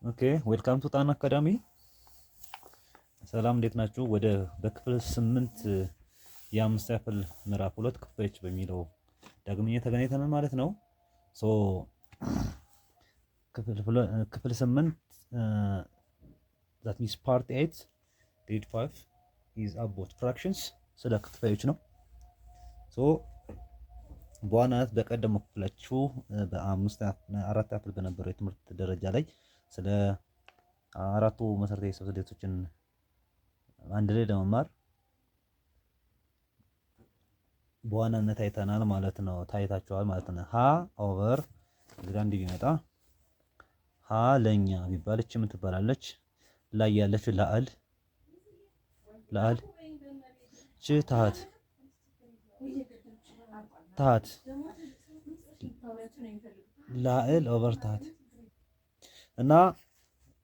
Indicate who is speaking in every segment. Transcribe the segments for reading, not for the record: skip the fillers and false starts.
Speaker 1: ኦኬ ዌልካም ቱ ጣና አካዳሚ። ሰላም እንዴት ናችሁ? ወደ በክፍል 8 የአምስተኛ ክፍል ምዕራፍ 2 ክፍሎች በሚለው ዳግመኛ ተገናኝተናል ማለት ነው። ሶ ክፍል 8 that means part 8 grade 5 is about fractions ስለ ክፍሎች ነው። ሶ በዋናነት በቀደመው ክፍላችሁ በአራት ክፍል በነበረው የትምህርት ደረጃ ላይ ስለ አራቱ መሰረታዊ የሂሳብ ስሌቶችን አንድ ላይ ለመማር በዋናነት አይተናል ማለት ነው። ታይታችኋል ማለት ነው። ሀ ኦቨር እዚህ ጋር እንዲህ ቢመጣ ሀ ለኛ ቢባል እቺ ምን ትባላለች? ላይ ያለች ላዕል እቺ ታህት ላዕል ኦቨር ታህት እና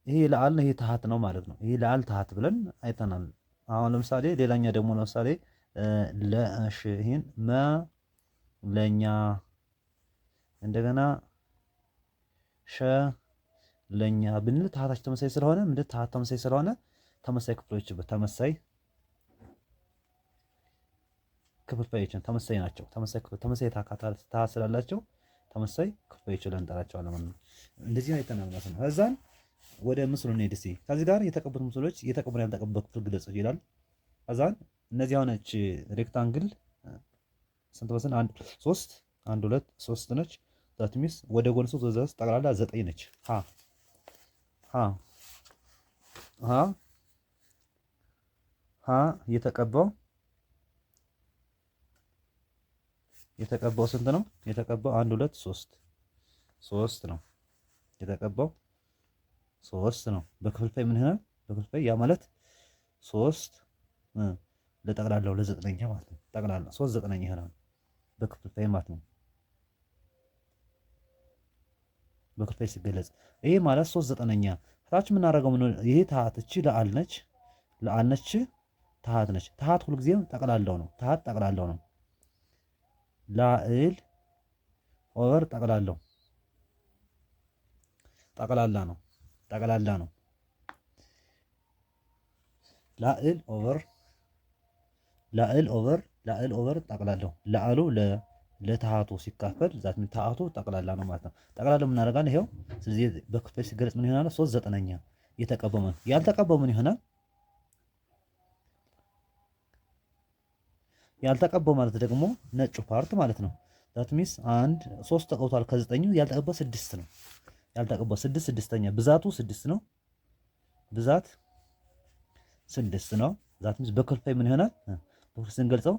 Speaker 1: ይሄ ላዕል ነው፣ ይሄ ታህት ነው ማለት ነው። ይሄ ላዕል ታህት ብለን አይተናል። አሁን ለምሳሌ ሌላኛ ደግሞ ለምሳሌ ለእሺ ይሄን መ ለኛ እንደገና ሸ ለኛ ብንል ታህታች ተመሳሳይ ስለሆነ ምንድን ታህት ተመሳሳይ ስለሆነ ተመሳሳይ ክፍሎች በተመሳሳይ ክፍልፋዮችን ተመሳሳይ ናቸው። ተመሳሳይ ታህት ስላላቸው ተመሳሳይ ክፍልፋዮች ብለን እንጠራቸዋለን ማለት ነው። እንደዚህ አይተናል ማለት ነው። ከዛን ወደ ምስሉ እንሄድ እስኪ። ከዚህ ጋር የተቀቡት ምስሎች የተቀቡና ያልተቀቡት ክፍል ግለጹ ይላል። ከዛን እነዚህ ሆነች ሬክታንግል ስንት በስንት 1 3 1 2 3 ነች። ዛት ሚስ ወደ ጎን 3 ወደ ጠቅላላ 9 ነች። የተቀባው ስንት ነው? የተቀባው 1 2 3 ነው። የተቀባው 3 ነው። በክፍልፋይ ምን ይሆናል? በክፍልፋይ ያ ማለት 3 ለጠቅላላው ለዘጠነኛ ማለት ነው። ጠቅላላ 3 ዘጠነኛ ይሆናል በክፍልፋይ ማለት ነው። በክፍልፋይ ሲገለጽ ይሄ ማለት 3 ዘጠነኛ። ታች የምናደርገው ምን ይሄ ታህት እቺ ላዕል ነች ታህት ነች። ታህት ሁልጊዜም ጠቅላላው ነው። ታህት ጠቅላላው ነው። ላዕል ኦቨር ጠቅላላ ነው። ላዕል ኦቨር ጠቅላላው ላዕሉ ለታህቱ ሲካፈል ዛት ምን ታህቱ ጠቅላላ ነው ማለት ነው። ጠቅላላው ምን እናደርጋለን? ይሄው ስለዚህ በክፍል ሲገለጽ ምን ይሆናል? 3 ዘጠነኛ። የተቀበው ያልተቀበው ምን ይሆናል? ያልተቀበው ማለት ደግሞ ነጩ ፓርት ማለት ነው። ዛት ሚስ 3 ተቀብቷል ከ9 ያልተቀበው 6 ነው። ያልተቀበው 6 ስድስተኛ ብዛቱ 6 ነው። ብዛት 6 ነው። ዛት ሚስ በክፍልፋይ ምን ይሆናል? በክፍል ስንገልጸው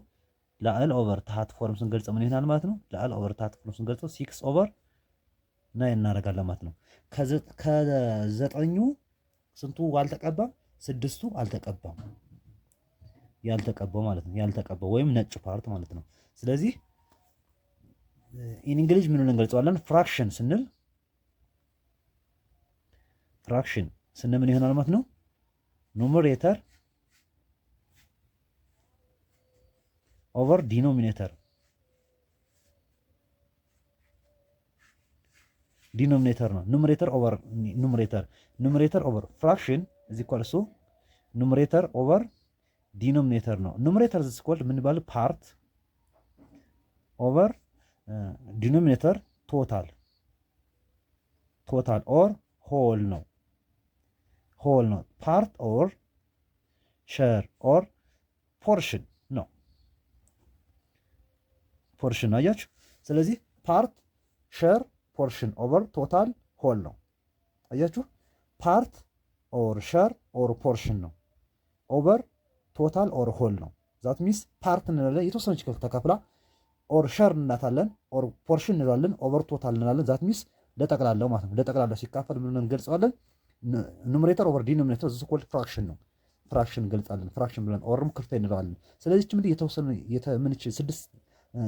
Speaker 1: ላዕል ኦቨር ታህት ፎርም ስንገልጸው ምን ይሆናል ማለት ነው? ላዕል ኦቨር ታህት ፎርም ስንገልጸው 6 ኦቨር 9 እናደርጋለን ማለት ነው። ከዘጠኙ ስንቱ አልተቀባም? 6ቱ አልተቀባም። ያልተቀባው ማለት ነው። ያልተቀባው ወይም ነጭ ፓርት ማለት ነው። ስለዚህ ኢን እንግሊዝ ምን እንገልጸዋለን? ፍራክሽን ስንል ምን ይሆናል ማለት ነው? ኑሜሬተር ኦቨር ዲኖሚኔተር ነው። ኑሜሬተር ኦቨር ፍራክሽን እዚህ ኳልሱ ኑሜሬተር ኦቨር ዲኖሚኔተር ነው። ኑሜሬተር is called ምን ይባላል? ፓርት ኦቨር ዲኖሚኔተር ቶታል ኦር ሆል ነው። ፓርት ኦር ሼር ኦር ፖርሽን ነው። ፖርሽን አያችሁ። ስለዚህ ፓርት ሼር ፖርሽን ኦቨር ቶታል ሆል ነው። አያችሁ። ፓርት ኦር ሼር ኦር ፖርሽን ነው። ኦቨር ቶታል ኦር ሆል ነው። ዛት ሚስ ፓርት እንላለን የተወሰነች ተከፍላ፣ ኦር ሼር እንላታለን፣ ኦር ፖርሽን እንላለን፣ ኦቨር ቶታል እንላለን። ዛት ሚስ ለጠቅላላው ማለት ነው። ለጠቅላላው ሲካፈል ምን እንገልጸዋለን? ኑሜሬተር ኦቨር ዲኖሚኔተር ዘ ኮልድ ፍራክሽን ነው። ፍራክሽን እንገልጻለን። ፍራክሽን ብለን ኦርም ክፍልፋይ እንለዋለን። ስለዚህ እቺ ምንድን የተወሰነ የተምንች 6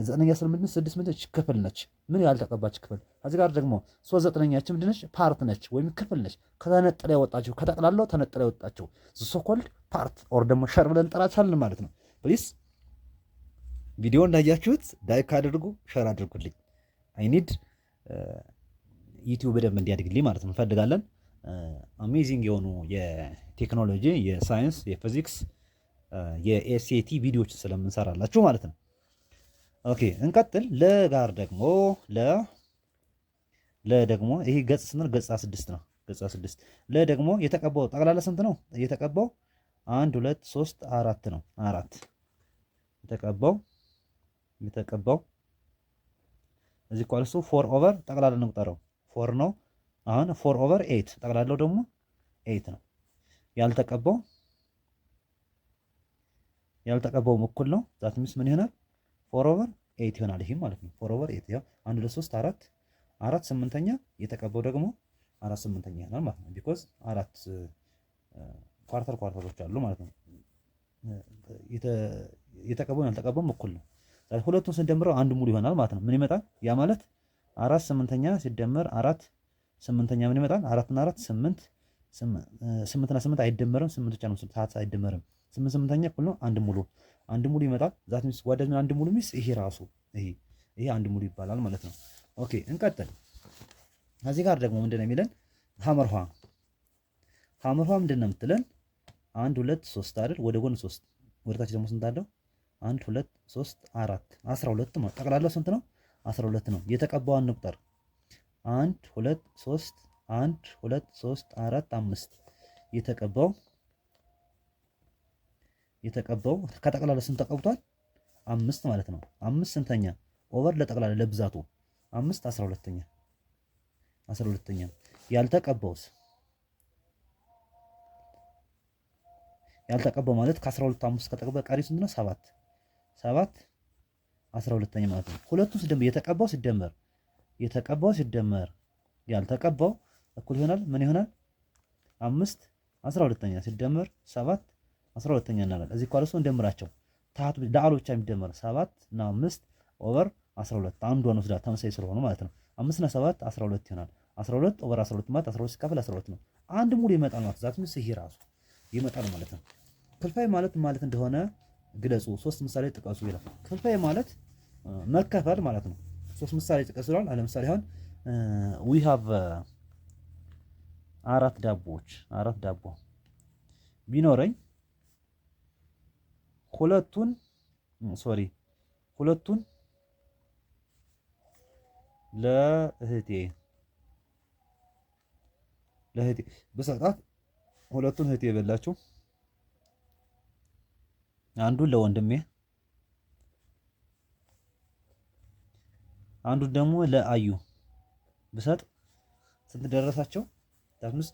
Speaker 1: ዘጠነኛ ስለምንድን 6 ምንድን ክፍል ነች። ምን ያልተቀባች ክፍል። እዚህ ጋር ደግሞ 3 ዘጠነኛች ምንድን ነች? ፓርት ነች ወይም ክፍል ነች። ከተነጠለ ያወጣችው ከጠቅላላው ተነጠለ ያወጣችው ዘ ኮልድ ፓርት ኦር ደግሞ ሸር ብለን እንጠራቻለን ማለት ነው። ፕሊስ ቪዲዮ እንዳያችሁት ላይክ አድርጉ፣ ሸር አድርጉልኝ። አይ ኒድ ዩቲዩብ በደንብ እንዲያድግልኝ ማለት ነው እንፈልጋለን። አሜዚንግ የሆኑ የቴክኖሎጂ፣ የሳይንስ፣ የፊዚክስ፣ የኤስኤቲ ቪዲዮዎች ስለምንሰራላችሁ ማለት ነው። ኦኬ እንቀጥል። ለጋር ደግሞ ለደግሞ ይሄ ገጽ ስንል ገጽ 6 ነው። ገጽ 6 ለደግሞ የተቀባው ጠቅላላ ስንት ነው? የተቀባው 1 2 3 4 ነው። 4 የተቀባው እዚህ ኳልሱ 4 ኦቨር ጠቅላላ እንቁጠረው 4 ነው። አሁን 4 ኦቨር 8 ጠቅላላው ደግሞ 8 ነው። ያልተቀባው እኩል ነው። ዛት ሚስ ምን ይሆናል? 4 ኦቨር 8 ይሆናል። ይሄ ማለት ነው 4 ኦቨር 8 ያው 1 2 3 4 4 8ኛ የተቀባው ደግሞ 4 8ኛ ይሆናል ማለት ነው። ቢኮዝ 4 ኳርተሮች አሉ ማለት ነው። የተቀባው ያልተቀባው እኩል ነው። ሁለቱን ስንደምረው አንድ ሙሉ ይሆናል ማለት ነው። ምን ይመጣል? ያ ማለት 4 8ኛ ሲደመር 4 8ኛ ምን ይመጣል? 4 እና 4 8 8 እና 8 አይደመርም። 8 ብቻ ነው ታታ አይደመርም። 8 8ኛ እኩል ነው አንድ ሙሉ ይመጣል። ዛት ሚስ ጓደኛ አንድ ሙሉ ሚስ ይሄ ራሱ ይሄ አንድ ሙሉ ይባላል ማለት ነው። ኦኬ እንቀጥል። እዚህ ጋር ደግሞ ምንድነው የሚለን? ሐመርሃ ምንድነው የምትለን? 1 2 3 አይደል? ወደ ጎን 3 ወደ ታች ደግሞ ስንት አለው? 1 2 3 4 12 ነው። ጠቅላላው ስንት ነው? 12 ነው። የተቀባው እንቁጠር 1 2 3 1 2 3 4 5 የተቀባው ከጠቅላላው ስንት ተቀብቷል? 5 ማለት ነው። 5 ስንተኛ ኦቨር ለጠቅላላ ለብዛቱ 5 12ኛ ያልተቀባውስ ማለት ከ12 5 ከተቀባ ቀሪ ስንት ነው? 7 12ኛ ማለት ነው። ሁለቱም ሲደመር የተቀባው ሲደመር ያልተቀባው እኩል ይሆናል። ምን ይሆናል? 5 12ኛ ሲደመር 7 12ኛ እናላለን። እዚህ ኳል እሱ እንደምራቸው ታቱ ዳአሎ ብቻ የሚደመር 7 እና 5 ኦቨር 12 አንዷን ወስዳ ተመሳሳይ ስለሆነ ማለት ነው። 5 እና 7 12 ይሆናል። 12 ኦቨር 12 ማለት 12 ሲካፈል 12 ነው። አንድ ሙሉ ይመጣል ማለት ዛት ምስ ይሄ ራሱ ይመጣል ማለት ነው። ክፍልፋይ ማለት እንደሆነ ግለጹ። 3 ምሳሌ ጥቀሱ ይላል። ክፍልፋይ ማለት መከፈል ማለት ነው። 3 ምሳሌ ጥቀሱ ይላል። ለምሳሌ አሁን we have 4 ዳቦ ቢኖረኝ ሁለቱን ለእህቴ በሰጣት ሁለቱን እህቴ የበላችሁ አንዱን ለወንድሜ አንዱን ደግሞ ለአዩ ብሰጥ ስንት ደረሳቸው? ዛትሚስ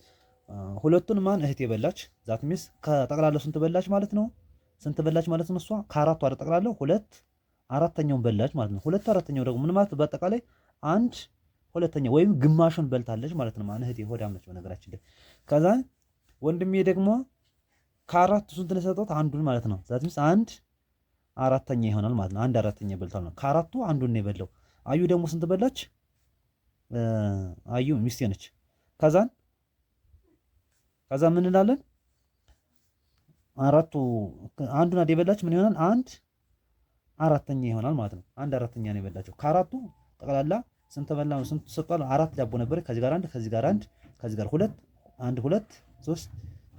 Speaker 1: ሁለቱን ማን እህቴ የበላች ዛትሚስ ከጠቅላላው ስንት በላች ማለት ነው? እሷ ከአራቱ አይደል ጠቅላላው 2/4ኛውን በላች ማለት ነው። 2/4ኛው ደግሞ ምን ማለት በአጠቃላይ 1/2 ወይም ግማሹን በልታለች ማለት ነው። ማን እህቴ ሆዳም ነች በነገራችን ላይ። ከዛ ወንድሜ ደግሞ ከአራቱ ስንት ለሰጠሁት አንዱን ማለት ነው። ዛትሚስ 1/4 ይሆናል ማለት ነው። 1/4 በልታል ነው። ከአራቱ አንዱን ነው የበላው። አዩ ደግሞ ስንት በላች? አዩ ሚስቴ ነች። ከዛ ምን እንላለን? አራቱ አንዱን አይደል የበላች ምን ይሆናል? 1/4 ይሆናል ማለት ነው። 1/4 ነው የበላቸው። ከአራቱ ጠቅላላ ስንት በላ ነው? ስንት ሰጥቷል? 4 ዳቦ ነበር። ከዚህ ጋር 1 ከዚህ ጋር 1 ከዚህ ጋር 2 1 2 3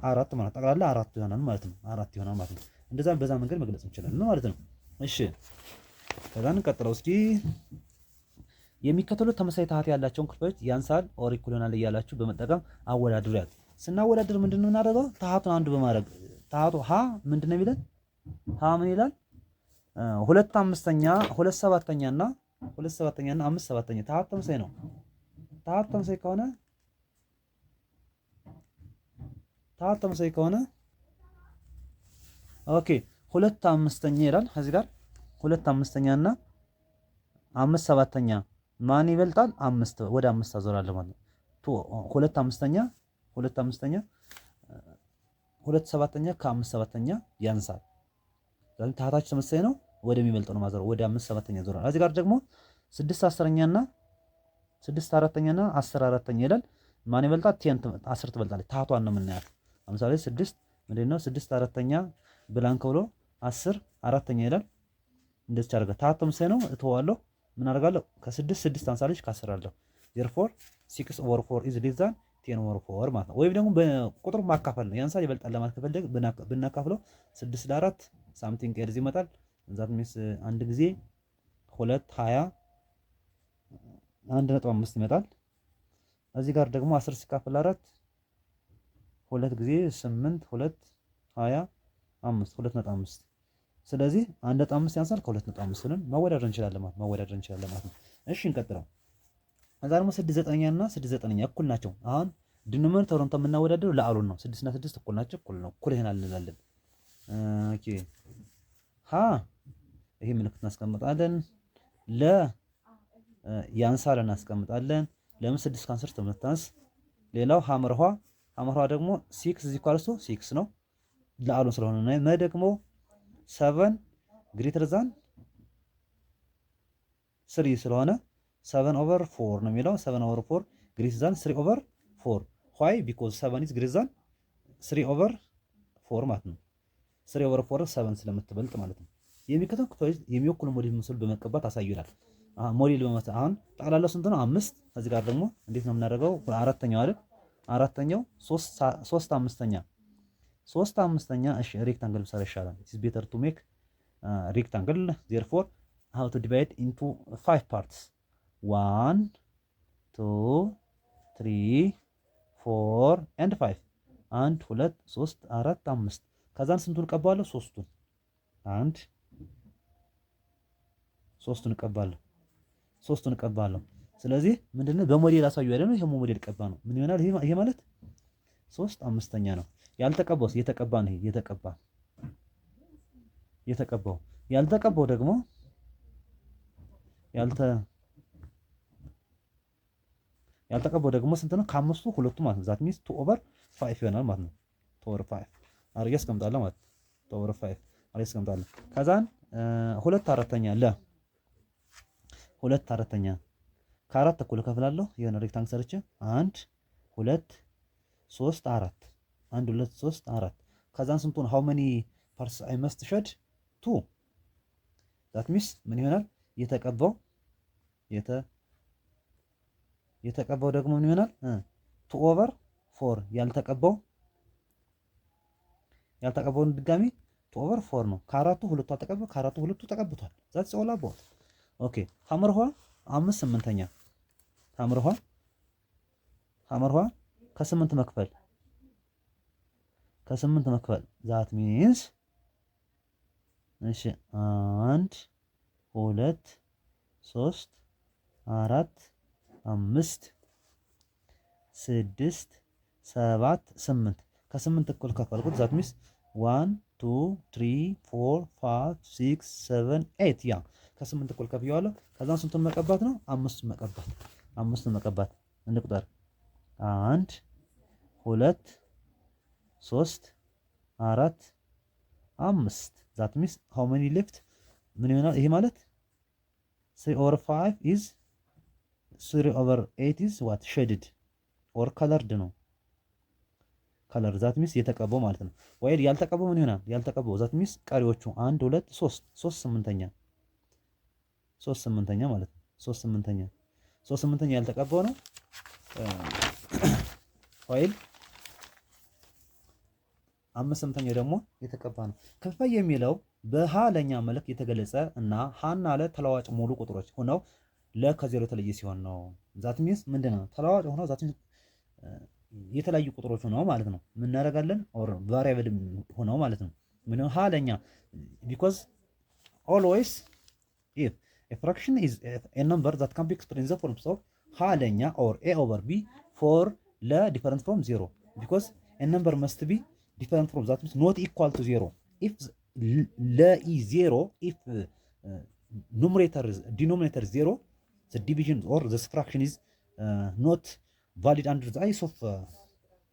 Speaker 1: 4 ማለት ጠቅላላ 4 ይሆናል ማለት ነው። 4 ይሆናል ማለት ነው። እንደዛ በዛ መንገድ መግለጽ እንችላለን ማለት ነው። እሺ ከዛ እንቀጥለው እስኪ። የሚከተሉት ተመሳሳይ ታህት ያላቸውን ክፍሎች ያንሳል ኦር ኢኩል ይሆናል እያላችሁ በመጠቀም አወዳድሩ ያል። ስናወዳድር ምንድነው የምናደርገው? ታህቱን አንዱ በማድረግ ታህቱ ሀ ምንድነው የሚለን? ሀ ምን ይላል? 2/5 2/7 እና 2/7 እና 5/7 ታህት ተመሳሳይ ነው። ታህት ተመሳሳይ ከሆነ ኦኬ 2/5 ይላል። ከዚህ ጋር 2/5 እና 5/7 ማን ይበልጣል? 5 ወደ 5 አዞራለሁ ማለት ነው። 2/5 2/7 ከ5/7 ያንሳል። ስለዚህ ታህታችሁ ተመሳሳይ ነው። ወደሚበልጠው ነው ማዞር ወደ 5/7 ያዞራል። እዚህ ጋር ደግሞ 6/10 እና 6/4 እና 10/4 ይላል። ማን ይበልጣል? 10 ትበልጣለች። ታህቷን ነው የምናያት። ለምሳሌ 6 ምንድነው 6/4 ብላንክ ብሎ 10/4 ይላል። እንደዚህ አድርገህ ታህት ተመሳሳይ ነው እተዋለሁ። ምን አደርጋለሁ? ከ6 6 አንሳለች ከ10 አለው። therefore 6/4 is less than ቴን ኦቨር 4 ማለት ነው። ወይም ደግሞ በቁጥሩ ማካፈል ነው። ያንሳል ይበልጣል ለማለት ከፈለግ ብናካፍለው 6 ለ4 ሳምቲንግ ኤልዝ ይመጣል። ዛት ሚንስ አንድ ጊዜ 2 20 1.5 ይመጣል። እዚህ ጋር ደግሞ 10 ሲካፈል 4 2 ጊዜ 8 2 20 5 2.5 ስለዚህ 1.5 ያንሳል ከ2.5 ብለን ማወዳደር እንችላለን ማለት ነው። እሺ እንቀጥለው። እዛ ደግሞ 6/9 እና 6/9 እኩል ናቸው። አሁን ዲኖሚኔተሩን የምናወዳደረው ለአሉን ነው። 6 እና 6 እኩል ናቸው። እኩል ይሆናል እንላለን። ኦኬ ሀ ይሄ ምልክት እናስቀምጣለን። ለ ያንሳል እናስቀምጣለን። ለምን 6 ከ10 ተመታስ። ሌላው ሐመርኋ ደግሞ 6 6 ነው ለአሉን ስለሆነ ነው። ደግሞ 7 ግሬተር ዛን 3 ስለሆነ 7/4 ነው የሚለው 7/4 ግሬተር ዛን 3/4 ዋይ ቢኮዝ 7 ኢዝ ግሬተር ዛን 3/4 ማለት ነው። 3/4 7 ስለምትበልጥ ማለት ነው። የሚወክሉ ሞዴል ምስል በመቀባት አሳዩናል። ሞዴል በመሰ አሁን ጠቅላላው ስንት ነው? 5 ከዚህ ጋር ደግሞ እንዴት ነው የምናደርገው? አራተኛው አይደል? አራተኛው 3/5 እሺ ሬክታንግል ብሰራ ይሻላል። it is better to make rectangle. therefore how to divide into 5 parts 1 2 3 4 and 5 1 2 3 4 5 ከዛን ስንቱን ቀባለሁ? ሶስቱን ቀባለሁ። ስለዚህ ምንድነው በሞዴል አሳዩ አይደል? ይሄ ሞዴል ቀባ ነው። ምን ይሆናል? ይሄ ማለት 3/5 ነው። ያልተቀባውስ የተቀባ ነው። ያልተቀባው ደግሞ ስንት ነው? ከአምስቱ ሁለቱ ማለት ነው። ዛት ሚንስ 2/5 ይሆናል ማለት ነው። 2/5 አርጌ አስቀምጣለሁ ማለት 2/5 አርጌ አስቀምጣለሁ። ከዛን 2/4 2/4 ከአራት እኩል እከፍላለሁ። የሆነ ሬክታንግል ሰርቼ 1 2 3 4 1 2 3 4 ከዛን ስንቱን how many parts I must shed 2 that means ምን ይሆናል? የተቀባው ደግሞ ምን ይሆናል? 2/4 ያልተቀባውን ድጋሚ 2/4 ነው። ከአራቱ ሁለቱ አልተቀበው፣ ከአራቱ ሁለቱ ተቀብቷል። that's all about ኦኬ። ሐመርኋ 5/8 ሐመርኋ ከ8 መክፈል ዛት ሚንስ እሺ 1 2 3 4 5 6 7 8 ከ8 እኩል ከፈልኩት ዛት ሚንስ 1 2 3 4 5 6 7 8 ያ ከ8 እኩል ከፍየዋለሁ። ከዛን ስንቱን መቀባት ነው? 5ቱን መቀባት እንቁጠር 1 2 3 4 5 ዛት ሚንስ how many left ምን ይሆናል? ይሄ ማለት 3/5 is 3/8 is what shaded or colored ነው። ከለር ዛት ሚንስ የተቀባው ማለት ነው። ወይ ያልተቀባው ምን ይሆናል? ያልተቀባው ዛት ሚንስ ቀሪዎቹ 1 2 3 3/8 ማለት ነው። 3/8 ያልተቀባው ነው። ፋይል 5/8 ደግሞ የተቀባ ነው። ክፍልፋይ የሚለው በሃ ለኛ መልክ የተገለጸ እና ሃና ለ ተለዋጭ ሙሉ ቁጥሮች ሆነው ለ ከዜሮ የተለየ ሲሆን ነው። ዛት ሚንስ ምንድነው? ተለዋጭ ሆነው ዛት ሚንስ የተለያዩ ቁጥሮች ሆነው ማለት ነው። ምን እናደርጋለን? ኦር ቫሪያብል ሆነው ማለት ነው። ምን ሃ ለኛ because always if a fraction is a number that can be expressed in the forms of ሃ ለኛ or a over b for le different from 0 because a number must be different from that means not equal to 0 if le is 0 if denominator is 0 the division or this fraction is not valid under the eyes of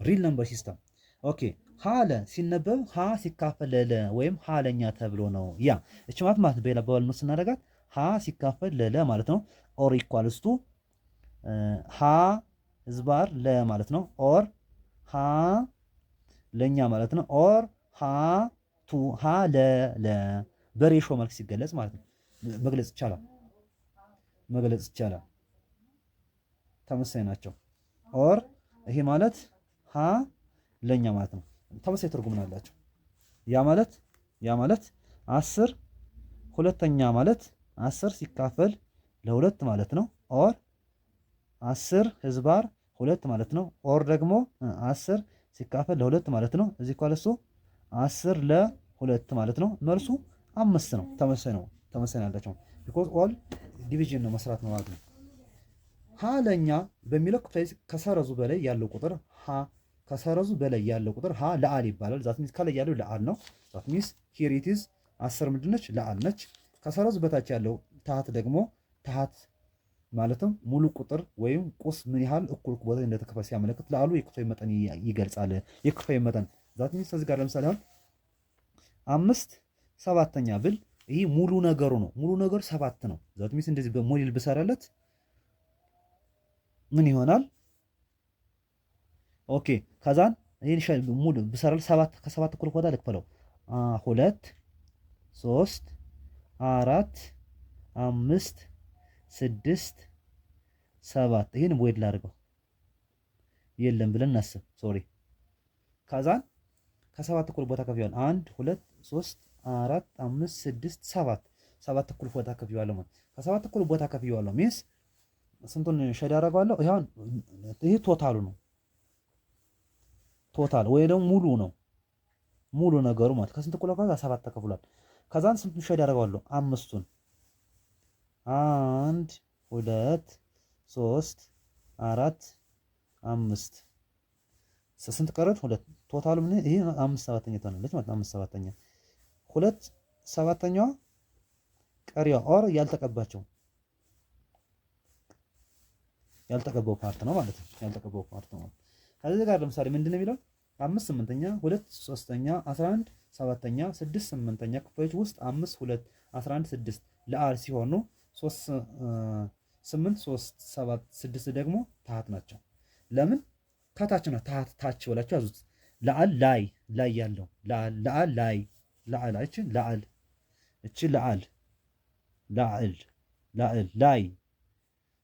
Speaker 1: real number system okay ሃለ ሲነበብ ሃ ሲካፈል ለለ ወይም ሃለኛ ተብሎ ነው። ያ እቺ ማለት በሌላ አባባል ነው ስናደርጋት ሃ ሲካፈል ለለ ማለት ነው። ኦር ኢኳልስ ቱ ሃ ዝባር ለ ማለት ነው። ኦር ሃ ለኛ ማለት ነው። ኦር ሃ ቱ ሃ ለ በሬሾ መልክ ሲገለጽ ማለት ነው። መግለጽ ይቻላል። ተመሳሳይ ናቸው። ኦር ይሄ ማለት ሀ ለኛ ማለት ነው። ተመሳሳይ ትርጉም ነው ያላቸው። ያ ማለት 10 ሁለተኛ ማለት 10 ሲካፈል ለሁለት ማለት ነው። ኦር 10 ህዝባር 2 ማለት ነው። ኦር ደግሞ 10 ሲካፈል ለሁለት ማለት ነው። እዚህ ኳለሱ 10 ለ2 ማለት ነው። መልሱ 5 ነው። ተመሳሳይ ያላቸው ቢኮዝ ኦል ዲቪዥን ነው መስራት ነው ማለት ነው። ሀ ለኛ በሚለው ከሰረዙ በላይ ያለው ቁጥር ከሰረዙ በላይ ያለው ቁጥር ሀ ለአል ይባላል። ዛት ሚንስ ከላይ ያለው ለአል ነው። ዛት ሚንስ ሂር ኢት ኢዝ 10 ምንድነች? ለአል ነች። ከሰረዙ በታች ያለው ታሃት ደግሞ ታሃት ማለትም ሙሉ ቁጥር ወይም ቁስ ምን ያህል እኩል ቦታ እንደተከፈለ ሲያመለክት ለአሉ የክፋይ መጠን ይገልጻል። የክፋይ መጠን ዛት ሚንስ እዚህ ጋር ለምሳሌ አሁን 5/7 ብል ይሄ ሙሉ ነገሩ ነው። ሙሉ ነገሩ 7 ነው። ዛት ሚንስ እንደዚህ በሞዴል ብሰራለት ምን ይሆናል? ኦኬ ከዛን ይሄን ሙሉ ብሰራል 7 ከ7 እኩል ቦታ ልክፈለው 2 3 4 5 6 7 ይሄን ሞዴል አድርገው የለም ብለን እናስብ። ሶሪ ከዛን ከ7 እኩል ቦታ ከፍያለሁ 1 2 3 4 5 6 7 እኩል ቦታ ከፍያለሁ ማለት ከ7 እኩል ቦታ ከፍያለሁ ሚንስ ስንቱን ሸድ አደርገዋለሁ? ይሄ ቶታሉ ነው። ቶታል ወይ ደግሞ ሙሉ ነው። ሙሉ ነገሩ ማለት ከስንት እኩል ከዛ 7 ተከፍሏል። ከዛን ስንቱን ሸድ አደርገዋለሁ? 5ቱን 1 2 3 4 5 ስንት ቀረን? 2 ቶታሉ ምን ይሄ 5/7 ትሆናለች ማለት 5/7 2/7 ቀሪዋ ኦር ያልተቀባው ፓርት ነው ማለት ነው። ያልተቀባው ፓርት ነው። ከዚህ ጋር ለምሳሌ ምንድነው የሚለው 5/8 2 3 11 7 6 8 ክፍሎች ውስጥ 5 2 11 6 ለአል ሲሆኑ 3 8 3 7 6 ደግሞ ታሃት ናቸው። ለምን ከታች ነው ታች ብላችሁ ያዙት። ለአል ላይ ያለው ለአል ለአል ላይ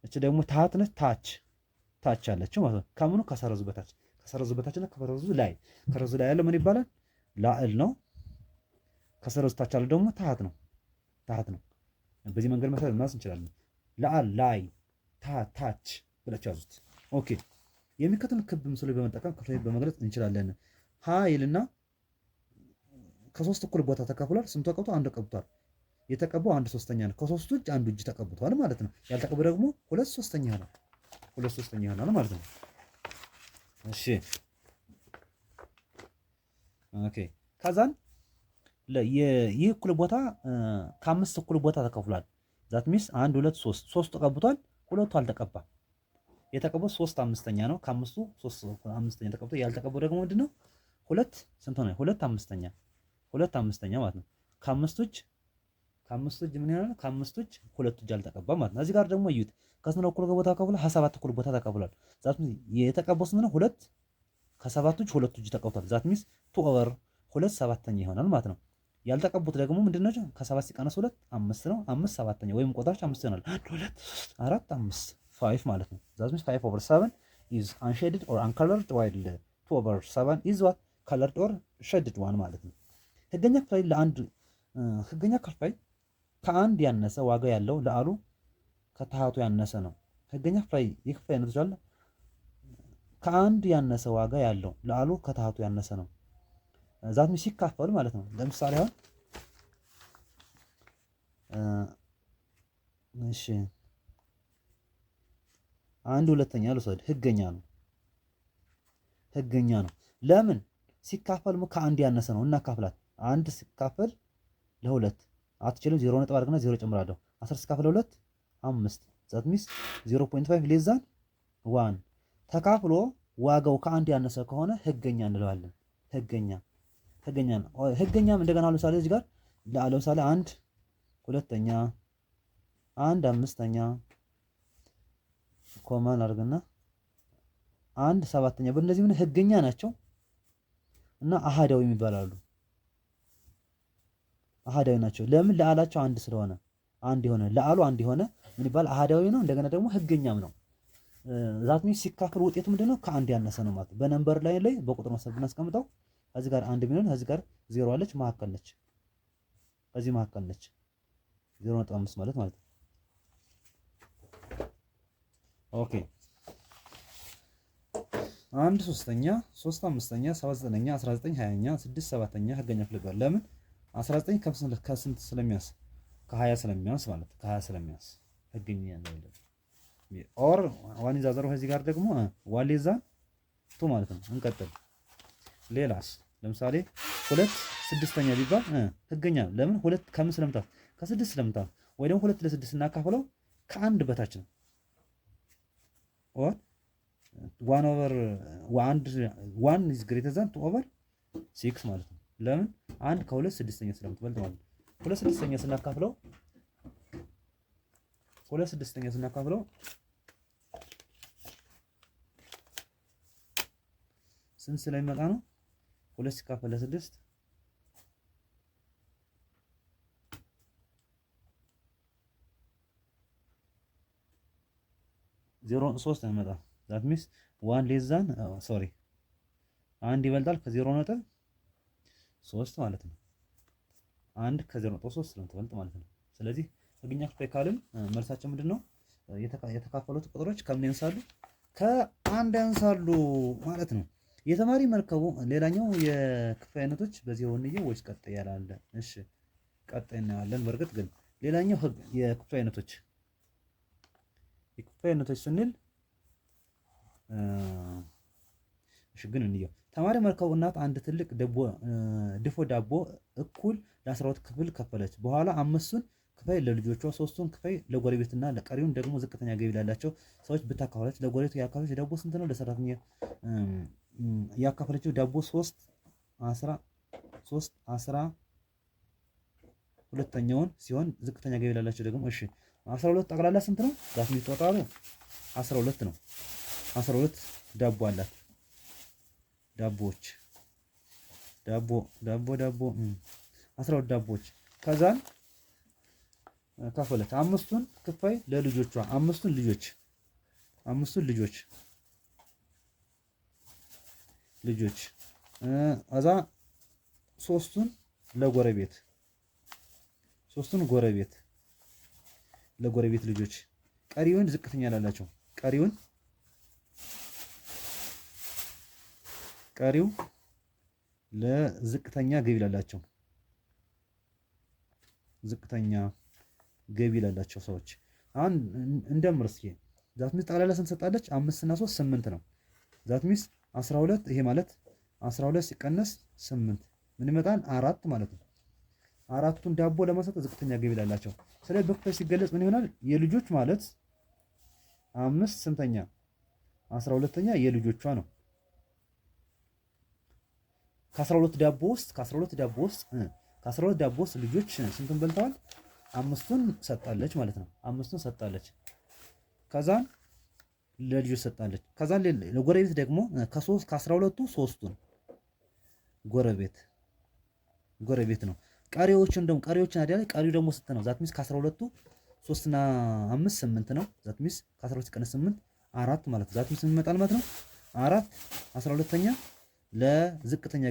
Speaker 1: እቺ ደግሞ ታሃት ነች። ታች ያለችው ማለት ነው። ከምኑ ከሰረዙ በታችና ከሰረዙ ላይ ያለው ምን ይባላል? ላዕል ነው። ከሰረዙ ታች ያለው ደግሞ ታሃት ነው። በዚህ መንገድ መሰረት ማለት እንችላለን። ለአል ላይ ታች ብላችሁ ያዙት። ኦኬ የሚከተሉት ክብ ምስሎች በመጠቀም ክፍል በመግለጽ እንችላለን። ሀ ይልና ከ3 እኩል ቦታ ተከፍሏል። ስንቱ ተቀብቶ? አንዱ ተቀብቷል። የተቀባው 1/3 ነው። ከ3 እጅ አንዱ እጅ ተቀብቷል ማለት ነው። ያልተቀበው ደግሞ 2/3 ነው። 2/3 ይሆናል ማለት ነው። እሺ ኦኬ ከዛን ይህ እኩል ቦታ ከ5 እኩል ቦታ ተከፍሏል። ዛት ሚስ 1 2 3 ተቀብቷል። ሁለቱ አልተቀባም። የተቀበው 3/5 ነው። ከ5ቱ 3/5 ተቀብቶ ያልተቀበው ደግሞ ምንድነው? 2 ስንት ሆነ? 2/5 ማለት ነው። ከ5 እጅ ምን ይሆናል? ከ5 እጅ 2 እጅ አልተቀባም ማለት ነው። እዚህ ጋር ደግሞ እዩት። ከስንት እኩል ቦታ ተቀብሏል? 7 እኩል ቦታ ተቀብሏል። ዛት ሚስ የተቀበው ስንት ነው? 2 ከ7 እጅ 2 እጅ ተቀብቷል። ዛት ሚስ 2/7 ይሆናል ማለት ነው። ያልተቀቡት ደግሞ ምንድነው? ከ7 ሲቀነስ 2 5 ነው። 5/7 ወይም ቁጥራቸው 5 ይሆናል። 1 2 4 5 5 ማለት ነው። ዛት ሚስ 5/7 is unshaded or uncolored while 2/7 is what colored or shaded one ማለት ነው። ህገኛ ክፍልፋይ ከአንድ ያነሰ ዋጋ ያለው ለአሉ ከታሃቱ ያነሰ ነው። ህገኛ ክፍልፋይ የክፍልፋይ አይነቶች አለ። ከአንድ ያነሰ ዋጋ ያለው ለአሉ ከታሃቱ ያነሰ ነው። ዛት ሚስ ሲካፈሉ ማለት ነው። ለምሳሌ አሁን እሺ 1/2 ልውሰድ። ህገኛ ነው። ለምን ሲካፈል ከአንድ ያነሰ ነው። እናካፍላት። 1 ሲካፈል ለ2 አትችልም። 0 ነጥብ አድርግና 0 ጨምራለሁ። 10 ሲካፈል ለ2 5 ዛት ሚስ 0.5 ሌስ ዛን 1 ተካፍሎ ዋጋው ከአንድ ያነሰ ከሆነ ህገኛ እንለዋለን። ህገኛም እንደገና ለምሳሌ እዚህ ጋር ለምሳሌ 1 2ኛ 1 5ኛ ኮማን አድርግና 1 7ኛ በእነዚህ ምን ህገኛ ናቸው እና አሃዳዊ የሚባላሉ። አሃዳዊ ናቸው። ለምን? ለአላቸው አንድ ስለሆነ አንድ የሆነ ለአሉ አንድ የሆነ ምን ይባል? አሃዳዊ ነው። እንደገና ደግሞ ህገኛም ነው። ዛት ሚንስ ሲካፈል ውጤቱ ምንድነው? ከአንድ ያነሰ ነው ማለት ነው። በነምበር ላይ በቁጥር መሰረት ብናስቀምጠው እዚህ ጋር አንድ ቢሆን እዚህ ጋር ዜሮ አለች መካከል ነች፣ እዚህ መካከል ነች 0.5 ማለት ነው። ኦኬ 1 3ኛ 3 5ኛ 7 9ኛ 19 20ኛ 6 7ኛ ህገኛ ፍልቀል ለምን 19 ከስንት ስለሚያንስ ከ20 ስለሚያንስ ማለት ከ20 ስለሚያንስ ህገኛ ነው። ኦር ዋን ኢዝ አዘር ከዚህ ጋር ደግሞ ዋን ሌዛ ቱ ማለት ነው። እንቀጥል። ሌላስ ለምሳሌ 2 6ኛ ቢባል ህገኛ ለምን 2 ከምን ስለምታል ከ6 ስለምታል ወይ ደግሞ 2 ለ6 እናካፍለው ከአንድ በታች ነው። ኦር 1 ኦቨር 1 ኢዝ ግሬተር ዛን 2 ኦቨር 6 ማለት ነው። ለምን አንድ ከ2 6ኛ ስለምትበልጥ ማለት ነው። 2 6ኛ ስናካፍለው 2 6ኛ ስናካፍለው ስንት ስለሚመጣ ነው? 2 ሲካፈል ለ6 0.3 ነው የሚመጣው። ዛት ሚንስ 1 ሌስ ዛን ሶሪ አንድ ይበልጣል ከ0.3 ማለት ነው። አንድ ከ0.3 ስለምትበልጥ ማለት ነው። ስለዚህ ህገኛ ክፍልፋይ ካልን መልሳቸው ምንድነው? የተካፈሉት ቁጥሮች ከምን ያንሳሉ? ከአንድ ያንሳሉ ማለት ነው። የተማሪ መርከቡ ሌላኛው የክፍልፋይ አይነቶች በዚህ ሆንየው ወይስ ቀጣይ ያላለ? እሺ ቀጣይ እናያለን። በእርግጥ ግን ሌላኛው የክፍልፋይ አይነቶች ስንል እሺ ግን እንየው። ተማሪ መርከቡ እናት አንድ ትልቅ ድፎ ዳቦ እኩል ለ12 ክፍል ከፈለች። በኋላ 5ቱን ክፍል ለልጆቿ፣ 3ቱን ክፍል ለጎረቤትና ለቀሪውን ደግሞ ዝቅተኛ ገቢ ላላቸው ሰዎች ብታካፈለች ለጎረቤቱ ያካፈለች ዳቦ ስንት ነው? ለሰራተኛ ያካፈለችው ዳቦ 3/12ኛውን ሲሆን ዝቅተኛ ገቢ ላላቸው ደግሞ እሺ 12 ጠቅላላ ስንት ነው? ዛት የሚቆጣሩ 12 ነው። 12 ዳቦ አላት። ዳቦዎች 12 ዳቦዎች ከዛን ካፈለች። 5ቱን ክፍል ለልጆቿ 5ቱን ልጆች አዛ 3ቱን ለጎረቤት ለጎረቤት ልጆች ቀሪውን ዝቅተኛ ላላቸው ቀሪው ለዝቅተኛ ገቢ ላላቸው ሰዎች አሁን እንደምር እስኪ ዛት ሚስ ጠቅላላ ስንት ሰጣለች? 5 እና 3 8 ነው። ዛት ሚስ 12 ይሄ ማለት 12 ሲቀነስ 8 ምን ይመጣል? 4 ማለት ነው። አራቱን ዳቦ ለማሰጥ ዝቅተኛ ገቢ ላላቸው። ስለዚህ በክፍል ሲገለጽ ምን ይሆናል? የልጆች ማለት 5 ስንተኛ 12ኛ የልጆቿ ነው። ከ12 ዳቦ ውስጥ ልጆች ስንቱን በልተዋል? 5ቱን ሰጣለች ማለት ነው። 5ቱን ሰጣለች። ከዛን ለልጆች ሰጣለች። ከዛን ለጎረቤት ደግሞ ከ12ቱ 3ቱን ጎረቤት ነው። ቀሪዎችን አይደል? ቀሪው ደግሞ ስንት ነው? ዛት ሚስ ከ12ቱ 3 እና 5 8 ነው። ዛት ሚስ ከ12 ቀነስ 8 4 ማለት ነው። ዛት ሚስ ምን ይመጣል ማለት ነው? 4 12ኛ ለዝቅተኛ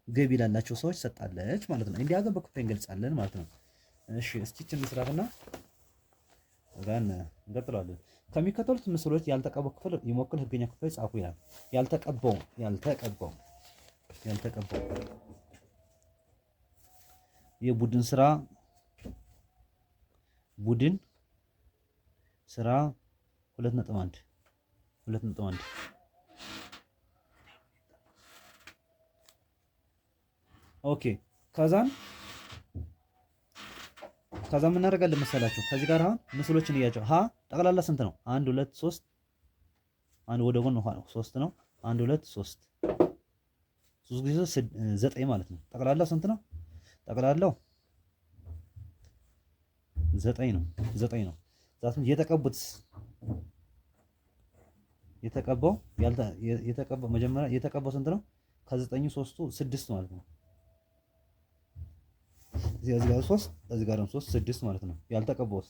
Speaker 1: ገቢ ላላቸው ሰዎች ሰጣለች ማለት ነው። እንዲህ አገር በክፍል እንገልጻለን ማለት ነው። እሺ እስኪ እቺን መስራትና ጋር እንቀጥላለን። ከሚከተሉት ምስሎች ያልተቀባው ክፍል ይሞክል ህገኛ ክፍል ጻፉ ይላል። ያልተቀባው የቡድን ስራ 2.1 ኦኬ ከዛም ምን እናደርጋለን መሰላችሁ? ከዚህ ጋር አሁን ምስሎችን እያቸው ጠቅላላ ስንት ነው? 1 2 3 አንድ ወደ ጎን ነው 3 ነው። 1 2 3 ጊዜ 9 ማለት ነው። ጠቅላላው ስንት ነው? ጠቅላላው 9 ነው። ዛትም የተቀባው መጀመሪያ የተቀባው ስንት ነው? ከ9 3ቱ 6 ማለት ነው። እዚህ ጋር 3 እዚህ ጋር 3 6 ማለት ነው። ያልተቀባውስ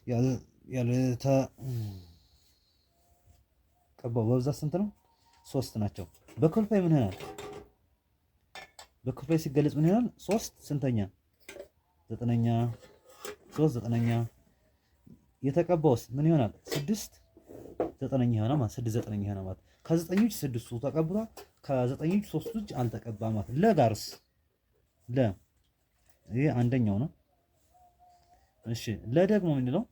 Speaker 1: ያልተቀባው በብዛት ስንት ነው? 3 ናቸው። በክፍልፋይ ምን ይሆናል? በክፍልፋይ ሲገለጽ ምን ይሆናል? 3 ስንተኛ? 9ኛ። 3 9ኛ። የተቀባውስ ምን ይሆናል? 6 9ኛ ይሆናል ማለት 6 9ኛ ይሆናል ማለት ከ9ኞች 6ቱ ተቀብቷል። ከ9ኞች 3ቱ አልተቀባም ማለት ለጋርስ ለ ይሄ አንደኛው ነው። እሺ ለደግሞ ምንድነው?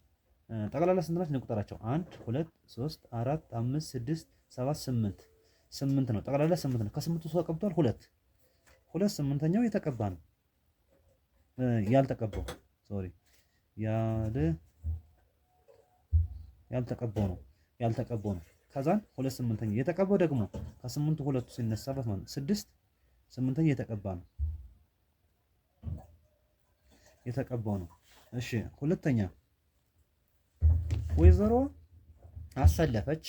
Speaker 1: ጠቅላላ ስንት ናቸው እንቁጠራቸው? 1 2 3 4 5 6 7 8 8 ነው። ጠቅላላ 8 ነው። ከ8ቱ ተቀብቷል 2 2 8ኛው የተቀባ ነው። ያልተቀባው ሶሪ ያልተቀባው ነው። ከዛን 2 8ኛ የተቀባው ደግሞ ከ8ቱ ሁለቱ ሲነሳበት ማለት 6 8ኛ የተቀባው ነው። እሺ ሁለተኛ ወይዘሮ አሰለፈች